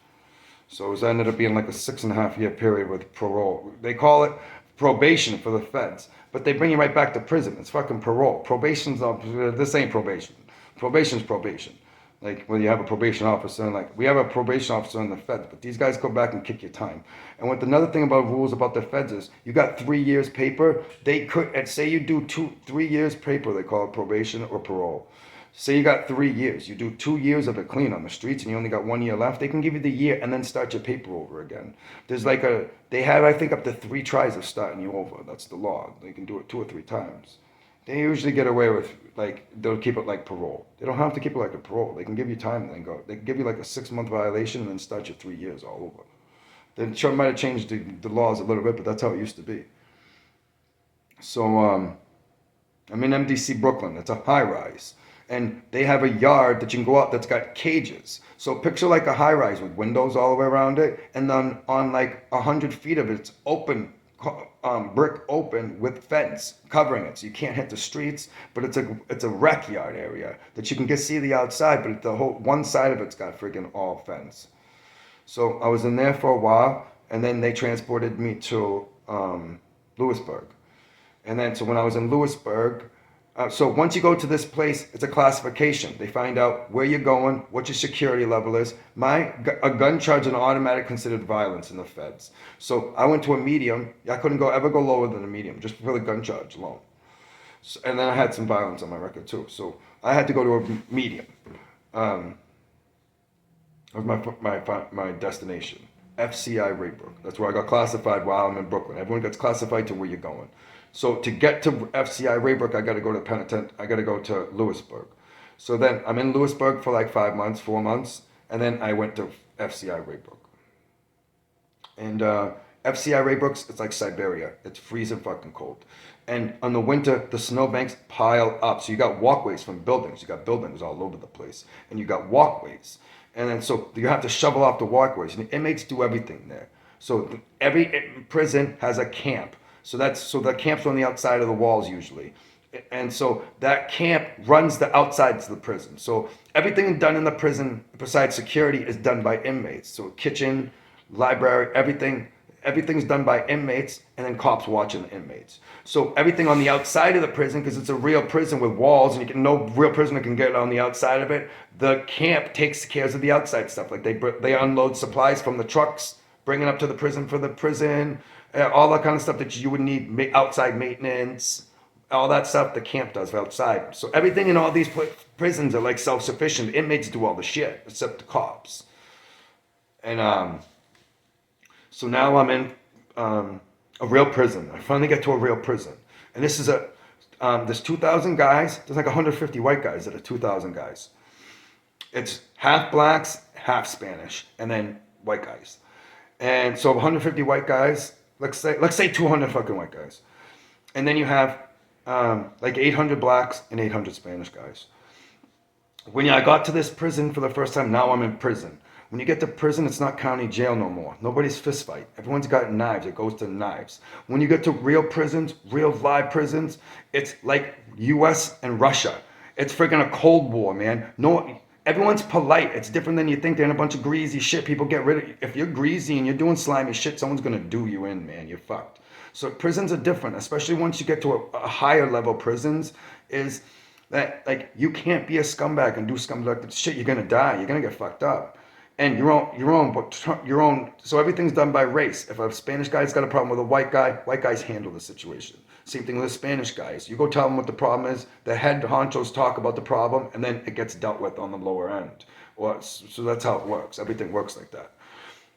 So it ended up being like a 6.5 year period with parole. They call it probation for the feds, but they bring you right back to prison. It's fucking parole. This ain't probation. Probation's probation. Like when you have a probation officer, and we have a probation officer in the feds, but these guys go back and kick your time. And another thing about rules about the feds is you got 3 years paper. They could, say you do 3 years paper, they call it probation or parole. Say you got 3 years, you do 2 years of it clean on the streets and you only got 1 year left, they can give you the year and then start your paper over again. They have, I think, up to 3 tries of starting you over. That's the law. They can do it 2 or 3 times. They usually get away with, they'll keep it like parole. They don't have to keep it like a parole. They can give you time and then go. They can give you like a 6-month violation and then start your 3 years all over. They might have changed the laws a little bit, but that's how it used to be. So, I'm in MDC Brooklyn. It's a high rise. And they have a yard that you can go out that's got cages. So picture like a high rise with windows all the way around it. And then on 100 feet of it, it's open, brick open with fence covering it. So you can't hit the streets, but it's a rec yard area that you can see the outside, but the whole one side of it's got freaking all fence. So I was in there for a while, and then they transported me to Lewisburg. And then, so when I was in Lewisburg, so once you go to this place, it's a classification. They find out where you're going, what your security level is. A gun charge and automatic considered violence in the feds. So I went to a medium. I couldn't ever go lower than a medium, just for the gun charge alone. So, and then I had some violence on my record too. So I had to go to a medium. Um, that was my destination. FCI Raybrook. That's where I got classified while I'm in Brooklyn. Everyone gets classified to where you're going. So to get to FCI Raybrook, I got to go to I got to go to Lewisburg. So then I'm in Lewisburg for like 5 months, 4 months, and then I went to FCI Raybrook. And FCI Raybrook's, it's like Siberia. It's freezing fucking cold. And on the winter, the snowbanks pile up. So you got walkways from buildings. You got buildings all over the place. And you got walkways. And then so you have to shovel off the walkways. And the inmates do everything there. So every prison has a camp. So the camp's on the outside of the walls usually. And so that camp runs the outsides of the prison. So everything done in the prison besides security is done by inmates. So kitchen, library, everything's done by inmates, and then cops watching the inmates. So everything on the outside of the prison, because it's a real prison with walls, and no real prisoner can get on the outside of it. The camp takes care of the outside stuff, like they unload supplies from the trucks, bring it up to the prison for the prison, all that kind of stuff that you would need, outside maintenance, all that stuff the camp does outside. So everything in all these prisons are like self-sufficient. Inmates do all the shit except the cops. And so now I'm in a real prison. I finally get to a real prison. And this is there's 2,000 guys. There's like 150 white guys that are 2,000 guys. It's half blacks, half Spanish, and then white guys. And so 150 white guys, let's say 200 fucking white guys. And then you have like 800 blacks and 800 Spanish guys. When I got to this prison for the first time, now I'm in prison. When you get to prison, it's not county jail no more. Nobody's fist fight. Everyone's got knives. It goes to knives. When you get to real prisons, real live prisons, it's like US and Russia. It's freaking a Cold War, man. No, everyone's polite. It's different than you think. They're in a bunch of greasy shit. People get rid of you. If you're greasy and you're doing slimy shit, someone's going to do you in, man. You're fucked. So prisons are different, especially once you get to a higher level prisons, is that like you can't be a scumbag and do scumbag shit. You're going to die. You're going to get fucked up. And your own. So everything's done by race. If a Spanish guy's got a problem with a white guys handle the situation. Same thing with the Spanish guys. You go tell them what the problem is. The head honchos talk about the problem, and then it gets dealt with on the lower end. So that's how it works. Everything works like that.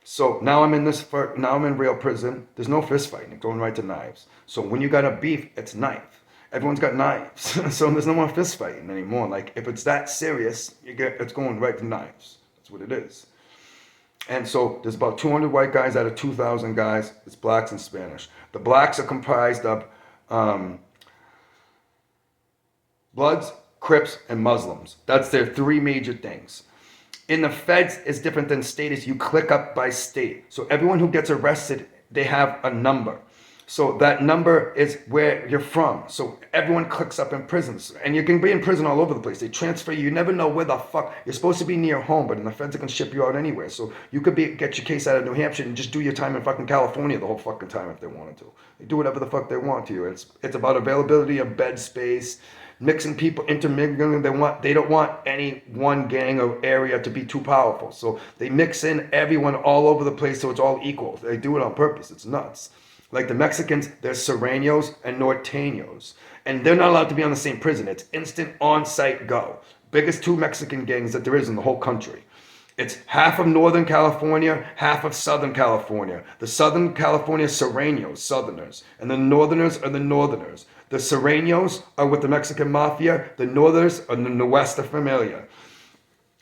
So now I'm in real prison. There's no fist fighting. It's going right to knives. So when you got a beef, it's knife. Everyone's got knives. So there's no more fist fighting anymore. Like if it's that serious, it's going right to knives. That's what it is. And so there's about 200 white guys out of 2,000 guys. It's blacks and Spanish. The blacks are comprised of Bloods, Crips, and Muslims. That's their three major things. In the feds, it's different than state. Is you click up by state. So everyone who gets arrested, they have a number. So that number is where you're from. So everyone clicks up in prisons. And you can be in prison all over the place. They transfer you. You never know where the fuck. You're supposed to be near home, but in the feds, they can ship you out anywhere. So you could get your case out of New Hampshire and just do your time in fucking California the whole fucking time if they wanted to. They do whatever the fuck they want to you. It's about availability of bed space, mixing people, intermingling. They don't want any one gang or area to be too powerful. So they mix in everyone all over the place so it's all equal. They do it on purpose. It's nuts. Like the Mexicans, there's Serranos and Norteños. And they're not allowed to be on the same prison. It's instant on-site go. Biggest two Mexican gangs that there is in the whole country. It's half of Northern California, half of Southern California. The Southern California Serranos, Southerners. And the Northerners are the Northerners. The Serranos are with the Mexican Mafia. The Northerners are the Nuestra Familia.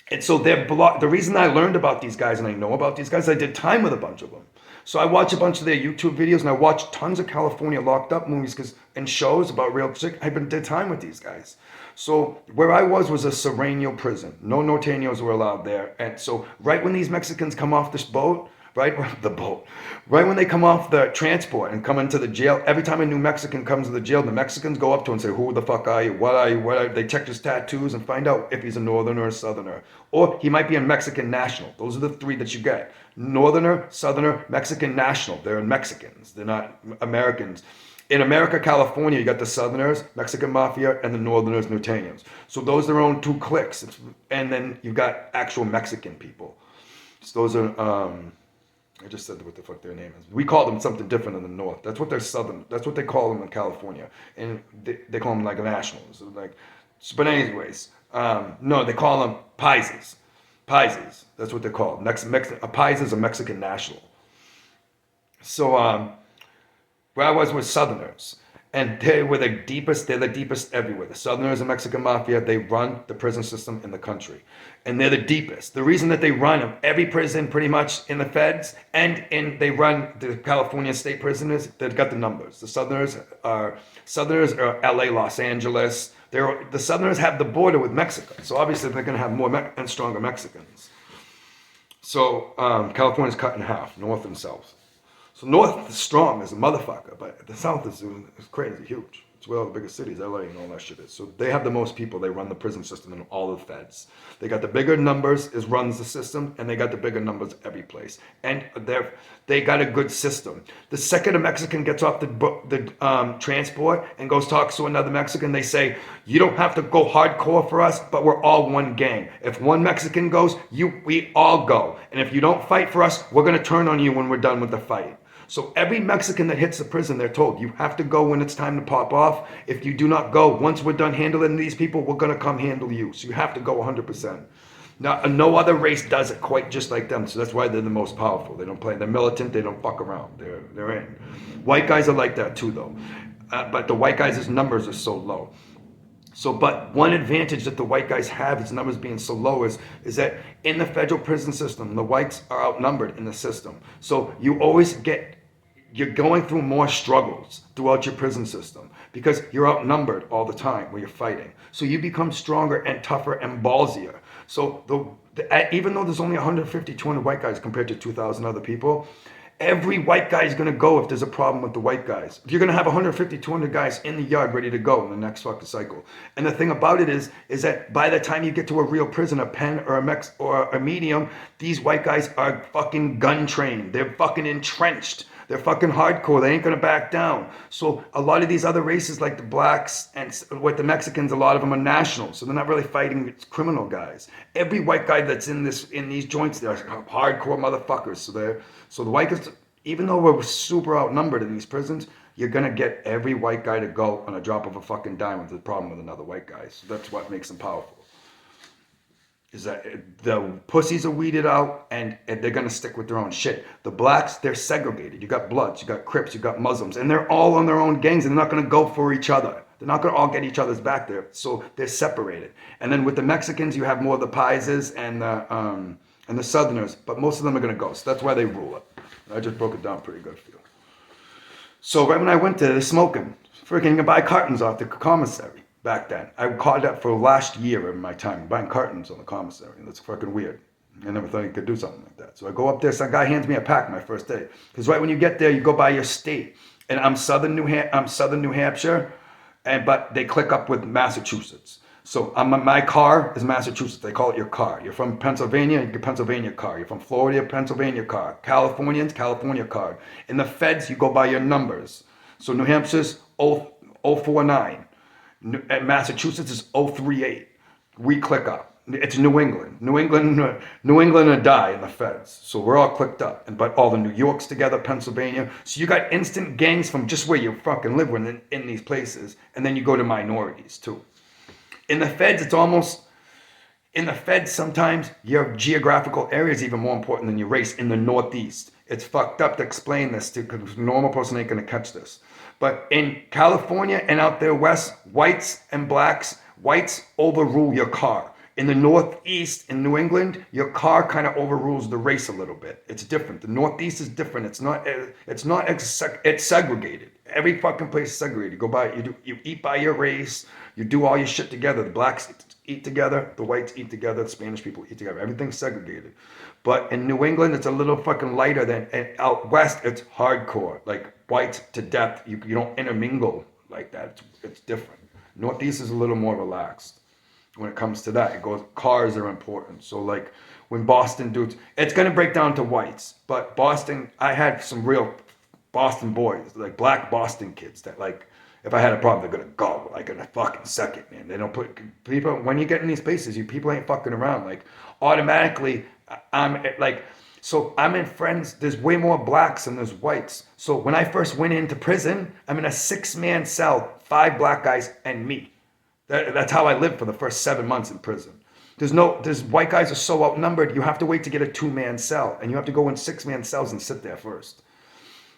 And so the reason I learned about these guys and I know about these guys, I did time with a bunch of them. So I watch a bunch of their YouTube videos and I watch tons of California locked up movies and shows about real shit. I did time with these guys. So where I was a Serrano prison. No Norteños were allowed there. And so right when these Mexicans come off this boat, right when they come off the transport and come into the jail, every time a new Mexican comes to the jail, the Mexicans go up to him and say, who the fuck are you? What are you? They check his tattoos and find out if he's a Northerner or a Southerner. Or he might be a Mexican national. Those are the three that you get. Northerner, Southerner, Mexican national. They're Mexicans. They're not Americans. In America, California, you got the Southerners, Mexican Mafia, and the Northerners, Norteños. So those are their own two cliques. And then you've got actual Mexican people. So those are... I just said what the fuck their name is. We call them something different in the north. That's what they're southern. That's what they call them in California, and they call them like nationals. Like, but anyways, no, they call them paises. Paises. That's what they're called. A paisa is a Mexican national. So where I was Southerners, and they were the deepest. They're the deepest everywhere. The Southerners and Mexican mafia. They run the prison system in the country, and they're the deepest. The reason that they run every prison pretty much in the feds, and they run the California state prisoners. They've got the numbers. The Southerners are L.A., Los Angeles. The Southerners have the border with Mexico, so obviously they're going to have more and stronger Mexicans. So California's cut in half, north and south. So north is strong as a motherfucker, but the south is crazy, huge. It's where all the biggest cities, LA and all that shit is. So they have the most people. They run the prison system in all the feds. They got the bigger numbers is runs the system, and they got the bigger numbers every place. And they got a good system. The second a Mexican gets off the transport and goes talks to another Mexican, they say, you don't have to go hardcore for us, but we're all one gang. If one Mexican goes, we all go. And if you don't fight for us, we're going to turn on you when we're done with the fight. So every Mexican that hits the prison, they're told, you have to go when it's time to pop off. If you do not go, once we're done handling these people, we're going to come handle you. So you have to go 100%. Now, no other race does it quite just like them. So that's why they're the most powerful. They don't play. They're militant. They don't fuck around. They're in. White guys are like that too, though. But the white guys' numbers are so low. So, but one advantage that the white guys have, its numbers being so low, is that in the federal prison system, the whites are outnumbered in the system. So you're going through more struggles throughout your prison system because you're outnumbered all the time when you're fighting. So you become stronger and tougher and ballsier. So even though there's only 150, 200 white guys compared to 2,000 other people, every white guy is going to go if there's a problem with the white guys. You're going to have 150, 200 guys in the yard ready to go in the next fucking cycle. And the thing about it is that by the time you get to a real prison, a pen or a medium, these white guys are fucking gun trained. They're fucking entrenched. They're fucking hardcore. They ain't going to back down. So a lot of these other races like the blacks and with the Mexicans, a lot of them are nationals. So they're not really fighting criminal guys. Every white guy that's in these joints, they're hardcore motherfuckers. So the white guys, even though we're super outnumbered in these prisons, you're going to get every white guy to go on a drop of a fucking dime with a problem with another white guy. So that's what makes them powerful. Is that the pussies are weeded out and they're going to stick with their own shit. The blacks, they're segregated. You got Bloods, you got Crips, you got Muslims, and they're all on their own gangs and they're not going to go for each other. They're not going to all get each other's back there. So they're separated. And then with the Mexicans, you have more of the Paises and the Southerners, but most of them are going to go. So that's why they rule it. I just broke it down pretty good for you. So right when I went there, they're smoking. Freaking buy cartons off the commissary. Back then, I caught that for last year of my time, buying cartons on the commissary. That's fucking weird. I never thought you could do something like that. So I go up there, some guy hands me a pack my first day. Because right when you get there, you go by your state. And I'm southern New Hampshire, but they click up with Massachusetts. So my car is Massachusetts. They call it your car. You're from Pennsylvania, you get Pennsylvania car. You're from Florida, Pennsylvania car. Californians, California car. In the feds, you go by your numbers. So New Hampshire's 049. At Massachusetts is 038. We click up. It's New England. New England or die in the feds. So we're all clicked up. But all the New Yorks together, Pennsylvania. So you got instant gangs from just where you fucking live in these places. And then you go to minorities too. In the feds, sometimes your geographical area is even more important than your race in the Northeast. It's fucked up to explain this to because a normal person ain't going to catch this. But in California and out there west, whites and blacks, whites overrule your car. In the Northeast, in New England, your car kind of overrules the race a little bit. It's different. The Northeast is different. It's segregated. Every fucking place is segregated. You go by, you eat by your race. You do all your shit together. The blacks eat together. The whites eat together. The Spanish people eat together. Everything's segregated. But in New England, it's a little fucking lighter than, and out west, it's hardcore. Like whites to death. You don't intermingle like that. It's different. Northeast is a little more relaxed. When it comes to that, cars are important. So like when Boston dudes, it's going to break down to whites. But Boston, I had some real Boston boys, like black Boston kids that like, if I had a problem, they're going to go like in a fucking second, man. They don't put people, when you get in these places, people ain't fucking around. Like automatically, I'm like, So I'm in friends, there's way more blacks than there's whites. So when I first went into prison, I'm in a 6-man cell, 5 black guys and me. That's how I lived for the first 7 months in prison. There's white guys are so outnumbered, you have to wait to get a 2-man cell, and you have to go in 6-man cells and sit there first.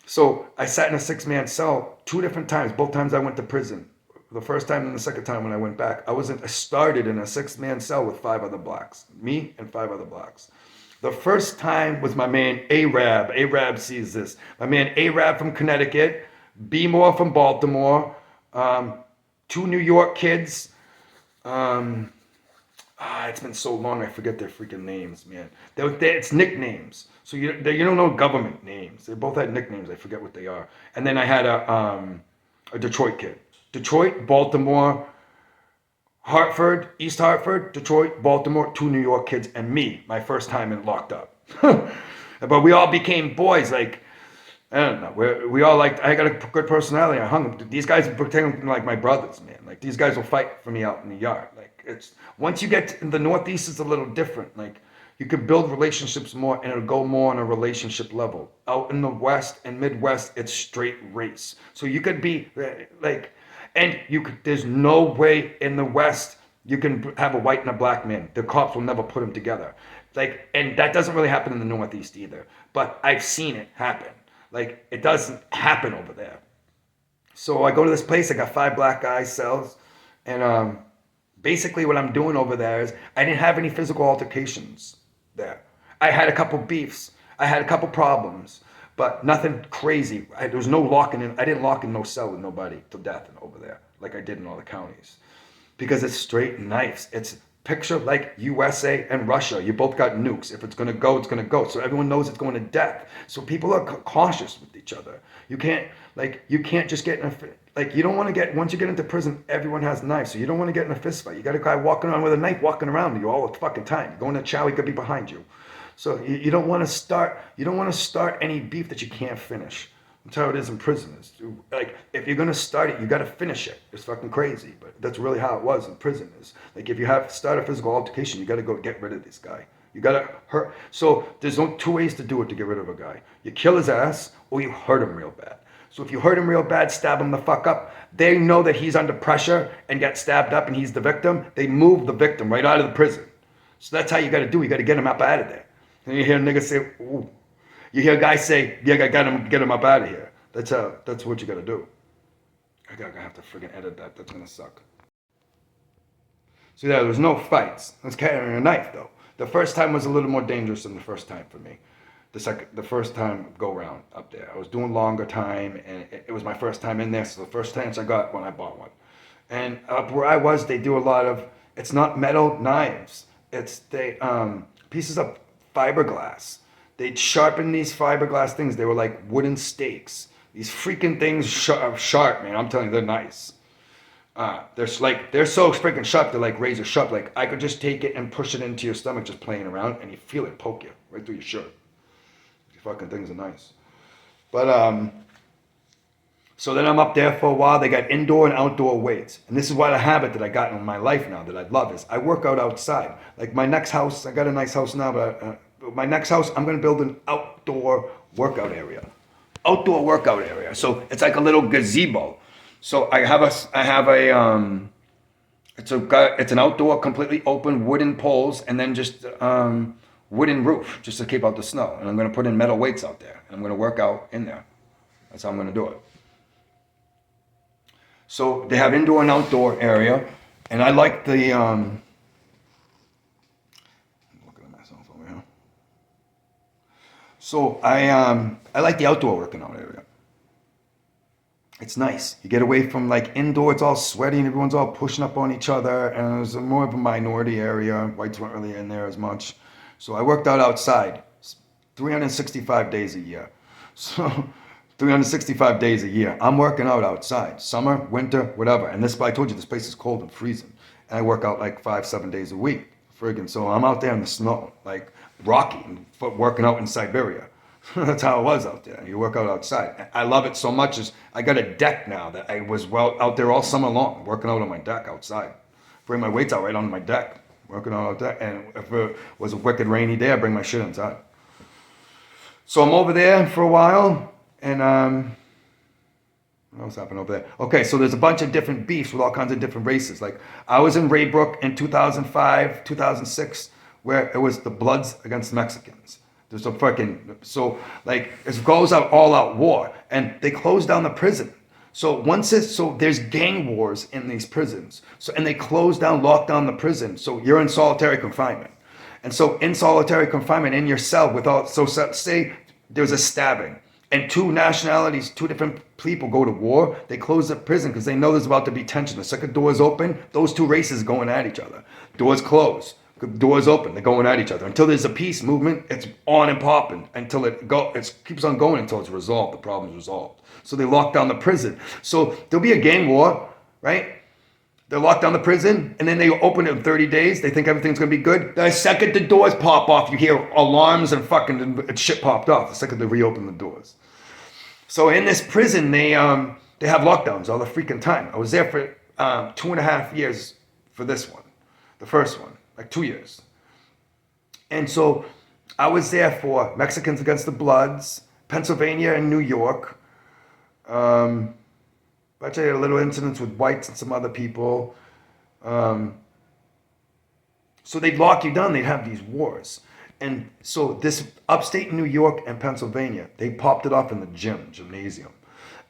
So I sat in a 6-man cell 2 different times. Both times I went to prison. The first time and the second time when I went back, I started in a 6-man cell with 5 other blacks, me and 5 other blacks. The first time was my man Arab. Arab sees this. My man Arab from Connecticut, B Moore from Baltimore, 2 New York kids. It's been so long, I forget their freaking names, man. It's nicknames. So you don't know government names. They both had nicknames. I forget what they are. And then I had a Detroit kid. Detroit, Baltimore, Hartford, East Hartford, Detroit, Baltimore, 2 New York kids, and me, my first time in locked up. But we all became boys, like, I don't know. We all I got a good personality. I hung them. These guys pretend like my brothers, man. Like, these guys will fight for me out in the yard. Like, it's, once you get in the Northeast, it's a little different. Like, you could build relationships more, and it'll go more on a relationship level. Out in the West and Midwest, it's straight race. So you could be, like, and there's no way in the West you can have a white and a black man. The cops will never put them together. Like, and that doesn't really happen in the Northeast either. But I've seen it happen. Like, it doesn't happen over there. So I go to this place, I got 5 black guys cells, and basically what I'm doing over there is I didn't have any physical altercations there. I had a couple beefs, I had a couple problems, but nothing crazy. There was no locking in. I didn't lock in no cell with nobody to death over there like I did in all the counties. Because it's straight knives. It's picture like USA and Russia. You both got nukes. If it's going to go, it's going to go. So everyone knows it's going to death. So people are cautious with each other. You can't just get in you don't want to get, once you get into prison, everyone has knives. So you don't want to get in a fist fight. You got a guy walking around with a knife walking around you all the fucking time. You go in a chow, he could be behind you. So you don't want to start any beef that you can't finish. That's how it is in prison. Like, if you're going to start it, you got to finish it. It's fucking crazy, but that's really how it was in prison. Is like, if you start a physical altercation, you got to go get rid of this guy. You got to hurt. So there's no 2 ways to do it to get rid of a guy. You kill his ass or you hurt him real bad. So if you hurt him real bad, stab him the fuck up, they know that he's under pressure and got stabbed up and he's the victim. They move the victim right out of the prison. So that's how you got to do. You got to get him up out of there. And you hear niggas say, ooh. You hear guys say, yeah, I got him, get him up out of here. That's what you got to do. I have to friggin' edit that. That's going to suck. So yeah, there was no fights. I was carrying a knife, though. The first time was a little more dangerous than the first time for me. The first time go round up there, I was doing longer time, and it was my first time in there, so the first chance I got when I bought one. And up where I was, they do a lot of, it's not metal knives. It's pieces of fiberglass. They'd sharpen these fiberglass things. They were like wooden stakes. These freaking things are sharp, man. I'm telling you, they're nice. They're so freaking sharp. They're like razor sharp. Like, I could just take it and push it into your stomach just playing around, and you feel it poke you right through your shirt. These fucking things are nice. But so then I'm up there for a while. They got indoor and outdoor weights, and this is what a habit that I got in my life now that I love is I work out outside. Like my next house, I got a nice house now, but my next house, I'm going to build an outdoor workout area. Outdoor workout area. So it's like a little gazebo. So it's an outdoor, completely open wooden poles, and then just wooden roof just to keep out the snow. And I'm going to put in metal weights out there, and I'm going to work out in there. That's how I'm going to do it. So they have indoor and outdoor area, and I like the I'm looking at myself over here. So I like the outdoor working out area. It's nice. You get away from like indoor, it's all sweaty and everyone's all pushing up on each other, and it was more of a minority area. Whites weren't really in there as much. So I worked out outside 365 days a year. So 365 days a year. I'm working out outside. Summer, winter, whatever. And I told you, this place is cold and freezing. And I work out like 5-7 days a week. Friggin'. So I'm out there in the snow, like Rocky, working out in Siberia. That's how it was out there. You work out outside. I love it so much as I got a deck now that I was out there all summer long, working out on my deck outside. Bring my weights out right on my deck, working out there. And if it was a wicked rainy day, I bring my shit inside. So I'm over there for a while, and what else happened over there? Okay, so there's a bunch of different beefs with all kinds of different races. Like I was in Raybrook in 2005, 2006, where it was the Bloods against Mexicans. There's a fucking so like it goes out all out war, and they closed down the prison. So there's gang wars in these prisons. So and they close down, lock down the prison. So you're in solitary confinement. And so in solitary confinement in your cell without say there's a stabbing and two nationalities, two different people go to war, they close the prison because they know there's about to be tension. The second door's open, those two races going at each other. Doors close, doors open, they're going at each other. Until there's a peace movement, it's on and popping until it keeps on going until it's resolved, the problem's resolved. So they lock down the prison. So there'll be a gang war, right? They lock down the prison, and then they open it in 30 days. They think everything's going to be good. The second the doors pop off, you hear alarms and fucking shit popped off. The second they reopen the doors. So in this prison, they have lockdowns all the freaking time. I was there for 2.5 years for this one. The first one, like 2 years. And so I was there for Mexicans Against the Bloods, Pennsylvania and New York. Actually, I had a little incidents with whites and some other people. So they'd lock you down. They'd have these wars. And so this upstate New York and Pennsylvania, they popped it off in the gymnasium.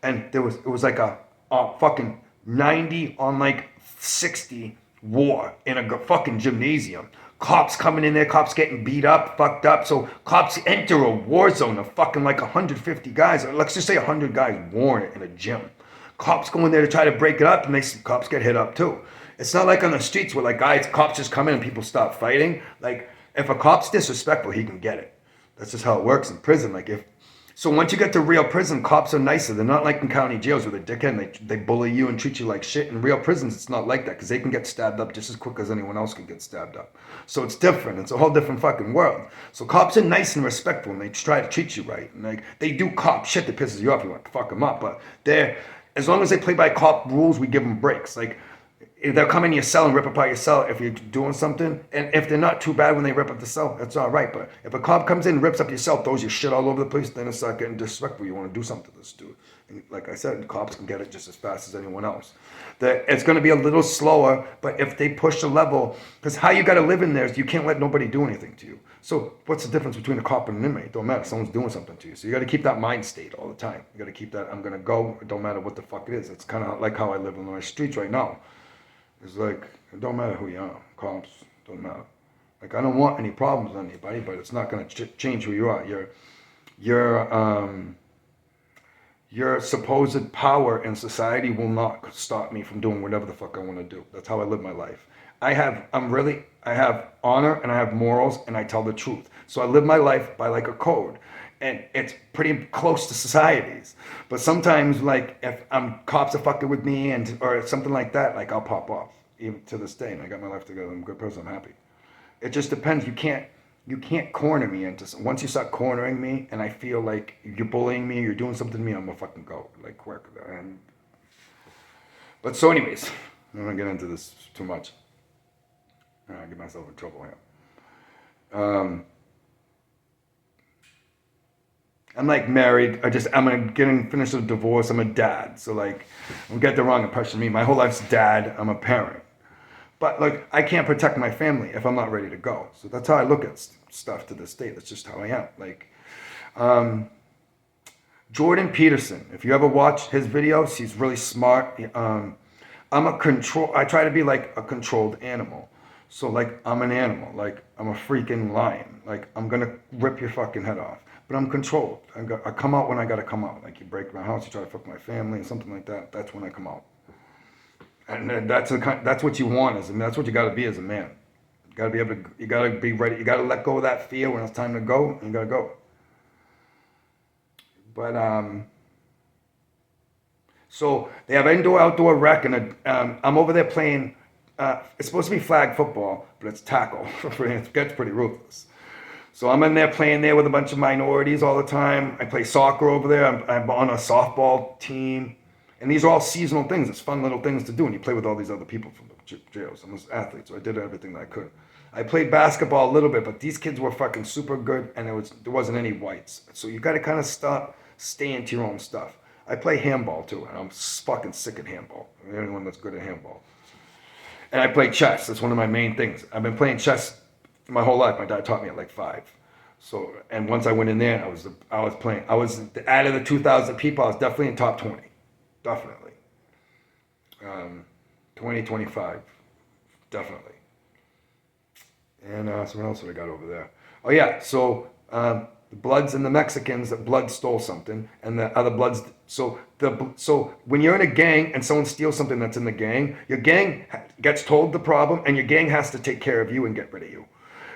And it was like a fucking 90 on like 60 war in a fucking gymnasium. Cops coming in there, cops getting beat up, fucked up. So cops enter a war zone of fucking like 150 guys, or let's just say 100 guys warring it in a gym. Cops go in there to try to break it up, and cops get hit up too. It's not like on the streets where like cops just come in and people stop fighting. Like if a cop's disrespectful, he can get it. That's just how it works in prison. So once you get to real prison, cops are nicer. They're not like in county jails where they're dickhead and they bully you and treat you like shit. In real prisons, it's not like that because they can get stabbed up just as quick as anyone else can get stabbed up. So it's different. It's a whole different fucking world. So cops are nice and respectful and they try to treat you right. And like they do cop shit that pisses you off. You want to fuck them up, but as long as they play by cop rules, we give them breaks. Like they'll come in your cell and rip apart your cell if you're doing something. And if they're not too bad when they rip up the cell, that's all right. But if a cop comes in and rips up your cell, throws your shit all over the place, then it's not getting disrespectful. You want to do something to this dude. And like I said, cops can get it just as fast as anyone else. It's going to be a little slower, but if they push the level, because how you got to live in there is you can't let nobody do anything to you. So what's the difference between a cop and an inmate? It don't matter. Someone's doing something to you. So you got to keep that mind state all the time. You got to keep that, I'm going to go. It don't matter what the fuck it is. It's kind of like how I live on my streets right now. It's like, it don't matter who you are. Cops, don't matter. Like, I don't want any problems with anybody, but it's not going to change who you are. Your supposed power in society will not stop me from doing whatever the fuck I want to do. That's how I live my life. I have honor and I have morals and I tell the truth. So I live my life by like a code. And it's pretty close to society's. But sometimes, like, if cops are fucking with me or something like that, like, I'll pop off. Even to this day, and I got my life together. I'm a good person. I'm happy. It just depends. You can't corner me into. Once you start cornering me, and I feel like you're bullying me, you're doing something to me, I'm gonna fucking go like quick. But so, anyways, I'm gonna get into this too much. I get myself in trouble here. I'm like married. I'm getting finished with a divorce. I'm a dad. So like, don't get the wrong impression of me. My whole life's dad. I'm a parent. But like, I can't protect my family if I'm not ready to go. So that's how I look at stuff to this day. That's just how I am. Like, Jordan Peterson. If you ever watch his videos, he's really smart. I try to be like a controlled animal. So like, I'm an animal. Like, I'm a freaking lion. Like, I'm gonna rip your fucking head off. But I'm controlled. I come out when I gotta come out. Like you break my house, you try to fuck my family, and something like that. That's when I come out. And that's what you want that's what you gotta be as a man. You gotta be able to. You gotta be ready. You gotta let go of that fear when it's time to go. And you gotta go. But so they have indoor-outdoor rec, and I'm over there playing. It's supposed to be flag football, but it's tackle. It gets pretty ruthless. So I'm in there playing there with a bunch of minorities all the time. I play soccer over there. I'm on a softball team. And these are all seasonal things. It's fun little things to do. And you play with all these other people from the jails. I'm an athlete, so I did everything that I could. I played basketball a little bit, but these kids were fucking super good, and there wasn't any whites. So you got to kind of stay into your own stuff. I play handball too, and I'm fucking sick at handball. I'm the only one that's good at handball. And I play chess. That's one of my main things. I've been playing chess my whole life. My dad taught me at like 5. So, and once I went in there, I was playing. I was out of the 2,000 people. I was definitely in top 20, definitely. 20, 25, definitely. And so what else have I got over there? Oh yeah, so the Bloods and the Mexicans, the Blood stole something, and the other Bloods. So when you're in a gang and someone steals something that's in the gang, your gang gets told the problem, and your gang has to take care of you and get rid of you.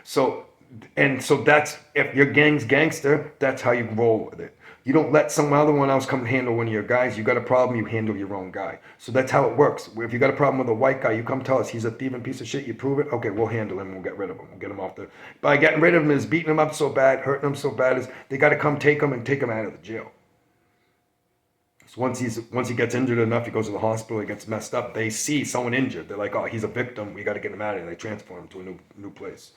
So that's, if your gang's gangster, that's how you roll with it. You don't let some other one else come handle one of your guys. You got a problem, you handle your own guy. So that's how it works. If you got a problem with a white guy, you come tell us he's a thieving piece of shit. You prove it. Okay, we'll handle him. We'll get rid of him. We'll get him off the. By getting rid of him is beating him up so bad, hurting him so bad, is they got to come take him and take him out of the jail. So once he gets injured enough, he goes to the hospital. He gets messed up. They see someone injured. They're like, oh, he's a victim. We got to get him out of here. They transfer him to a new place.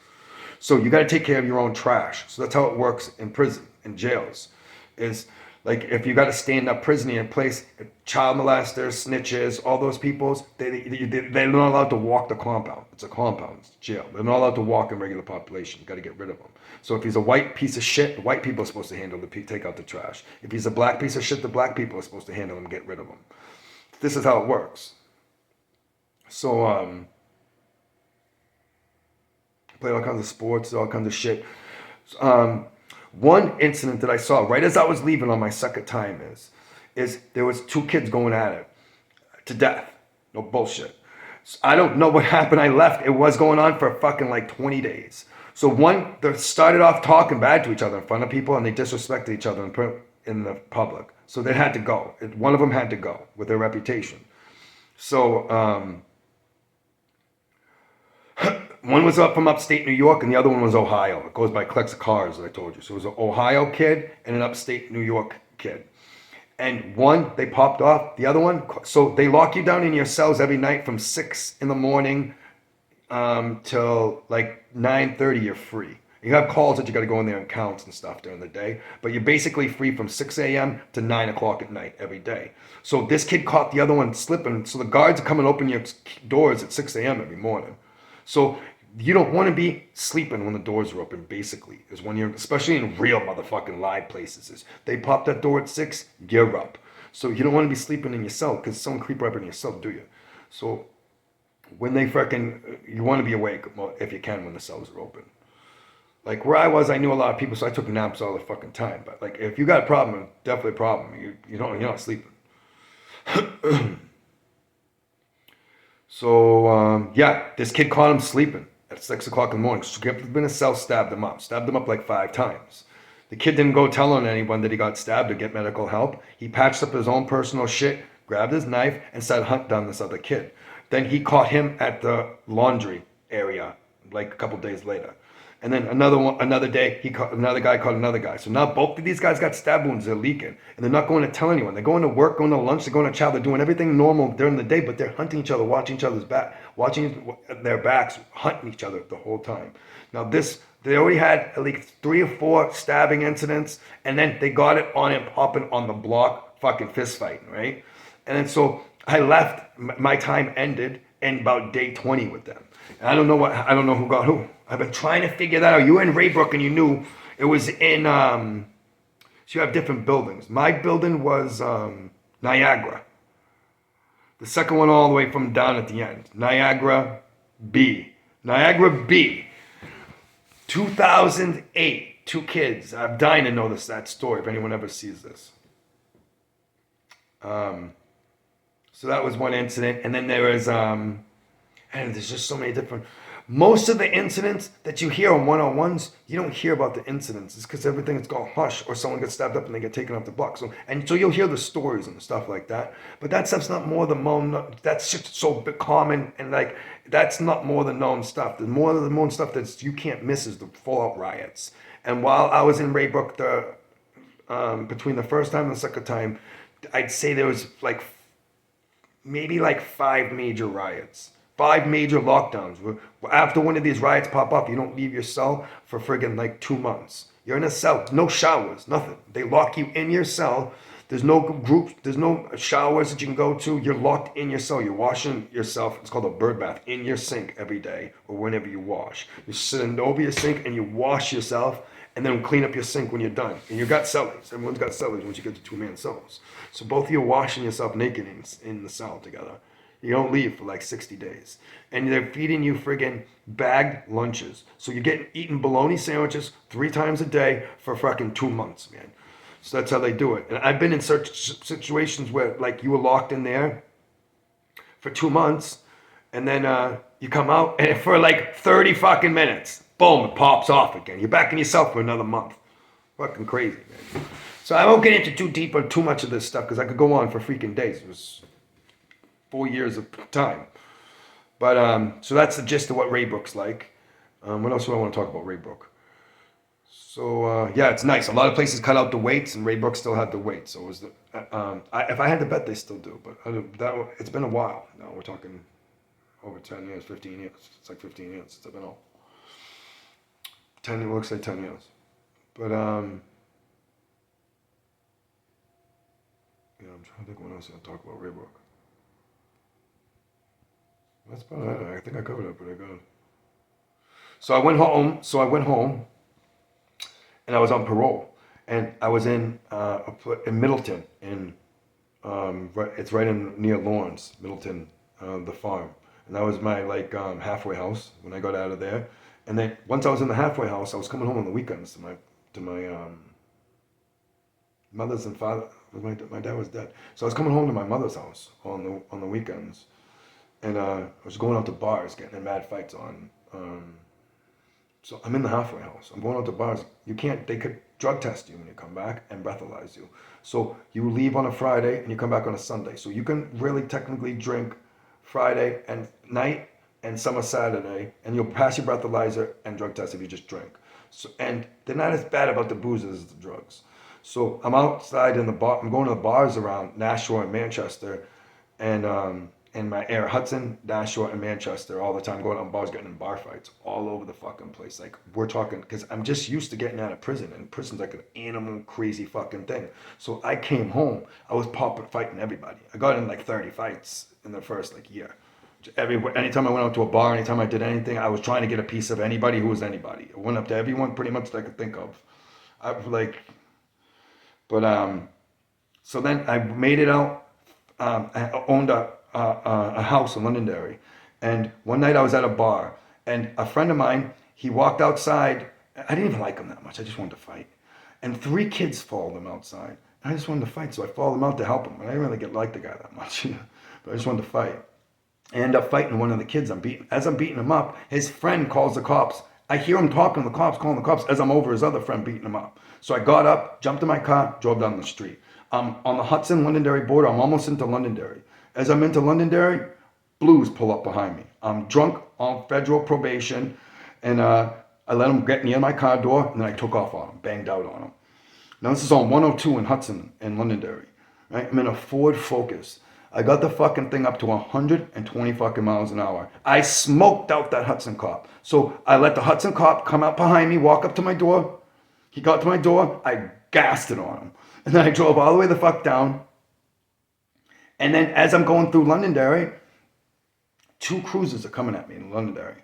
So you got to take care of your own trash. So that's how it works in prison, in jails. Is like, if you got a stand-up prison in a place, child molesters, snitches, all those peoples, they're not allowed to walk the compound. It's a compound, it's jail. They're not allowed to walk in regular population. You got to get rid of them. So if he's a white piece of shit, the white people are supposed to handle take out the trash. If he's a black piece of shit, the black people are supposed to handle him and get rid of him. This is how it works. So, play all kinds of sports, all kinds of shit. One incident that I saw right as I was leaving on my second time is there was 2 kids going at it to death. No bullshit. So I don't know what happened. I left. It was going on for fucking like 20 days. So one, they started off talking bad to each other in front of people, and they disrespected each other in the public. So they had to go. One of them had to go with their reputation. So one was up from upstate New York, and the other one was Ohio. It goes by collects of cars, as I told you. So it was an Ohio kid and an upstate New York kid. And one, they popped off. The other one, so they lock you down in your cells every night from 6 in the morning till like 9:30. You're free. You have calls that you got to go in there and count and stuff during the day, but you're basically free from 6 a.m. to 9 o'clock at night every day. So this kid caught the other one slipping. So the guards come and open your doors at 6 a.m. every morning. So you don't want to be sleeping when the doors are open, basically, is when you're, especially in real motherfucking live places, is they pop that door at 6, you're up. So you don't want to be sleeping in your cell, because someone creep up in your cell, do you? So when they you want to be awake if you can when the cells are open. Like where I was, I knew a lot of people, so I took naps all the fucking time. But like, if you got a problem, definitely a problem. You're not sleeping. So yeah, this kid caught him sleeping at 6 o'clock in the morning. Skipped him in a cell, stabbed him up like 5 times. The kid didn't go tell on anyone that he got stabbed or get medical help. He patched up his own personal shit, grabbed his knife, and started hunting down this other kid. Then he caught him at the laundry area like a couple days later. And then another day, another guy caught another guy. So now both of these guys got stab wounds. They're leaking. And they're not going to tell anyone. They're going to work, going to lunch, they're going to chow. They're doing everything normal during the day, but they're hunting each other, watching each other's back, watching their backs, hunting each other the whole time. Now they already had at least 3 or 4 stabbing incidents, and then they got it on him popping on the block, fucking fist fighting, right? And then so I left, my time ended in about day 20 with them. And I don't know who got who. I've been trying to figure that out. You were in Raybrook and you knew it was in, so you have different buildings. My building was Niagara. The second one all the way from down at the end. Niagara B. 2008, 2 kids. I'm dying to know that story if anyone ever sees this. So that was one incident. And then there was, and there's just so many different, most of the incidents that you hear on one-on-ones, you don't hear about the incidents. It's because everything is gone hush, or someone gets stabbed up and they get taken off the block. So you'll hear the stories and stuff like that. But that stuff's not more than known. That's just so common, and like that's not more than known stuff. The more known stuff that you can't miss is the fallout riots. And while I was in Raybrook, between the first time and the second time, I'd say there was maybe 5 major riots. 5 major lockdowns. After one of these riots pop up, you don't leave your cell for friggin' like 2 months. You're in a cell, no showers, nothing. They lock you in your cell. There's no groups, there's no showers that you can go to. You're locked in your cell. You're washing yourself. It's called a bird bath in your sink every day or whenever you wash. You're sitting over your sink and you wash yourself and then clean up your sink when you're done. And you got cellies. Everyone's got cellies once you get to 2-man cells. So both of you are washing yourself naked in the cell together. You don't leave for like 60 days. And they're feeding you friggin' bagged lunches. So you're getting eating bologna sandwiches 3 times a day for fucking 2 months, man. So that's how they do it. And I've been in such situations where like you were locked in there for 2 months and then you come out and for like 30 fucking minutes, boom, it pops off again. You're back in yourself for another month. Fucking crazy, man. So I won't get into too deep or too much of this stuff because I could go on for freaking days. It was 4 years of time. But so that's the gist of what Raybrook's like. What else do I want to talk about Raybrook? So yeah, it's nice. A lot of places cut out the weights, and Raybrook still had the weights. So it was if I had to bet, they still do. But it's been a while. Now we're talking over 10 years, 15 years. It's like 15 years since I've been on. 10. It looks like 10 years. But yeah, I'm trying to think what else I'll talk about Raybrook. That's about it. I think I covered it pretty good. So I went home. And I was on parole, and I was in Middleton, it's right near Lawrence, Middleton, the farm, and that was my halfway house when I got out of there. And then once I was in the halfway house, I was coming home on the weekends to my mother's and father. My dad was dead, so I was coming home to my mother's house on the weekends, and I was going out to bars, getting in mad fights on. So I'm in the halfway house. I'm going out to bars. They could drug test you when you come back and breathalyze you. So you leave on a Friday and you come back on a Sunday. So you can really technically drink Friday and night and some of Saturday, and you'll pass your breathalyzer and drug test if you just drink. So, and they're not as bad about the booze as the drugs. So I'm outside in the bar. I'm going to the bars around Nashua and Manchester, and my area, Hudson, Nashua, and Manchester, all the time, going on bars, getting in bar fights all over the fucking place. Like, we're talking, because I'm just used to getting out of prison, and prison's like an animal, crazy fucking thing. So I came home, I was fighting everybody. I got in like 30 fights in the first year. Anytime I went out to a bar, anytime I did anything, I was trying to get a piece of anybody who was anybody. I went up to everyone pretty much that I could think of. So then I made it out. I owned a house in Londonderry, and one night I was at a bar, and a friend of mine, he walked outside. I didn't even like him that much. I just wanted to fight, and 3 kids followed him outside. And I just wanted to fight, so I followed him out to help him. And I didn't really like the guy that much, but I just wanted to fight. I end up fighting one of the kids. As I'm beating him up, his friend calls the cops. I hear him talking to the cops, calling the cops as I'm over his other friend beating him up. So I got up, jumped in my car, drove down the street. I'm on the Hudson-Londonderry border. I'm almost into Londonderry. As I'm into Londonderry, blues pull up behind me. I'm drunk on federal probation, and I let them get near my car door, and then I took off on them, banged out on them. Now this is on 102 in Hudson in Londonderry, right? I'm in a Ford Focus. I got the fucking thing up to 120 fucking miles an hour. I smoked out that Hudson cop. So I let the Hudson cop come out behind me, walk up to my door. He got to my door. I gassed it on him. And then I drove all the way the fuck down. And then as I'm going through Londonderry, 2 cruisers are coming at me in Londonderry.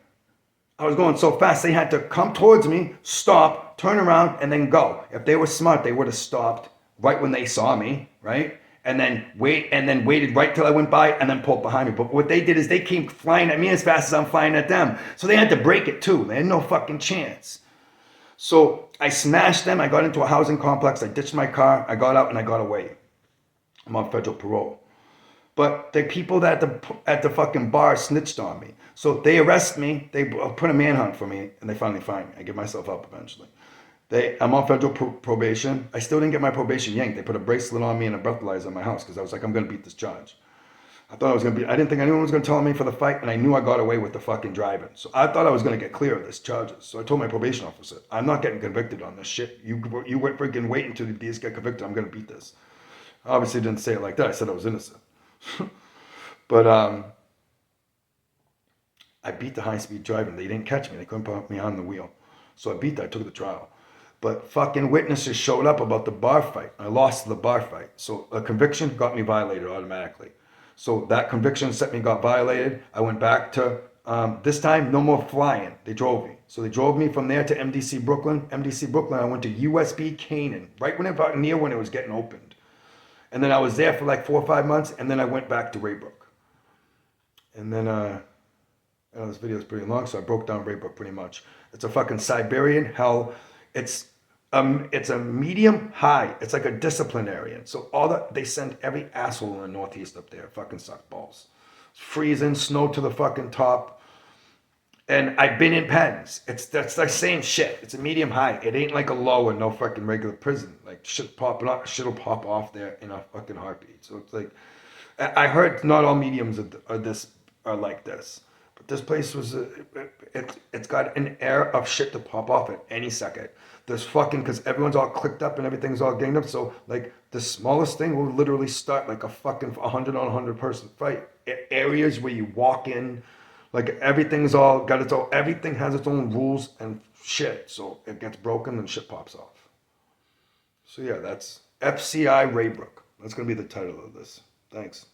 I was going so fast, they had to come towards me, stop, turn around, and then go. If they were smart, they would have stopped right when they saw me, right? And then waited right till I went by and then pulled behind me. But what they did is they came flying at me as fast as I'm flying at them. So they had to break it too. They had no fucking chance. So I smashed them. I got into a housing complex. I ditched my car. I got out and I got away. I'm on federal parole. But the people that at the fucking bar snitched on me. So they arrest me. They put a manhunt for me and they finally find me. I give myself up eventually. I'm on federal probation. I still didn't get my probation yanked. They put a bracelet on me and a breathalyzer in my house because I was like, I'm going to beat this charge. I didn't think anyone was going to tell me for the fight, and I knew I got away with the fucking driving. So I thought I was going to get clear of this charges. So I told my probation officer, I'm not getting convicted on this shit. You freaking wait until these get convicted. I'm going to beat this. I obviously didn't say it like that. I said I was innocent. But I beat the high-speed driving. They didn't catch me. They couldn't put me on the wheel. So I beat that. I took the trial. But fucking witnesses showed up about the bar fight. I lost the bar fight. So a conviction got me violated automatically. So that conviction got violated. I went back to, this time, no more flying. They drove me. So they drove me from there to MDC Brooklyn. MDC Brooklyn, I went to USP Canaan, right near when it was getting opened. And then I was there for like 4 or 5 months, and then I went back to Raybrook. And then, this video is pretty long, so I broke down Raybrook pretty much. It's a fucking Siberian hell. It's a medium high. It's like a disciplinarian. So they send every asshole in the Northeast up there. Fucking suck balls. It's freezing, snow to the fucking top. And I've been in pens. That's like same shit. It's a medium high. It ain't like a low or no fucking regular prison. Like shit'll pop off there in a fucking heartbeat. So it's like, I heard not all mediums are like this. But this place was, it's got an air of shit to pop off at any second. There's fucking, because everyone's all clicked up and everything's all ganged up. So like the smallest thing will literally start like a fucking 100 on 100 person fight. Areas where you walk in, like everything has its own rules and shit. So it gets broken and shit pops off. So yeah, that's FCI Raybrook. That's going to be the title of this. Thanks.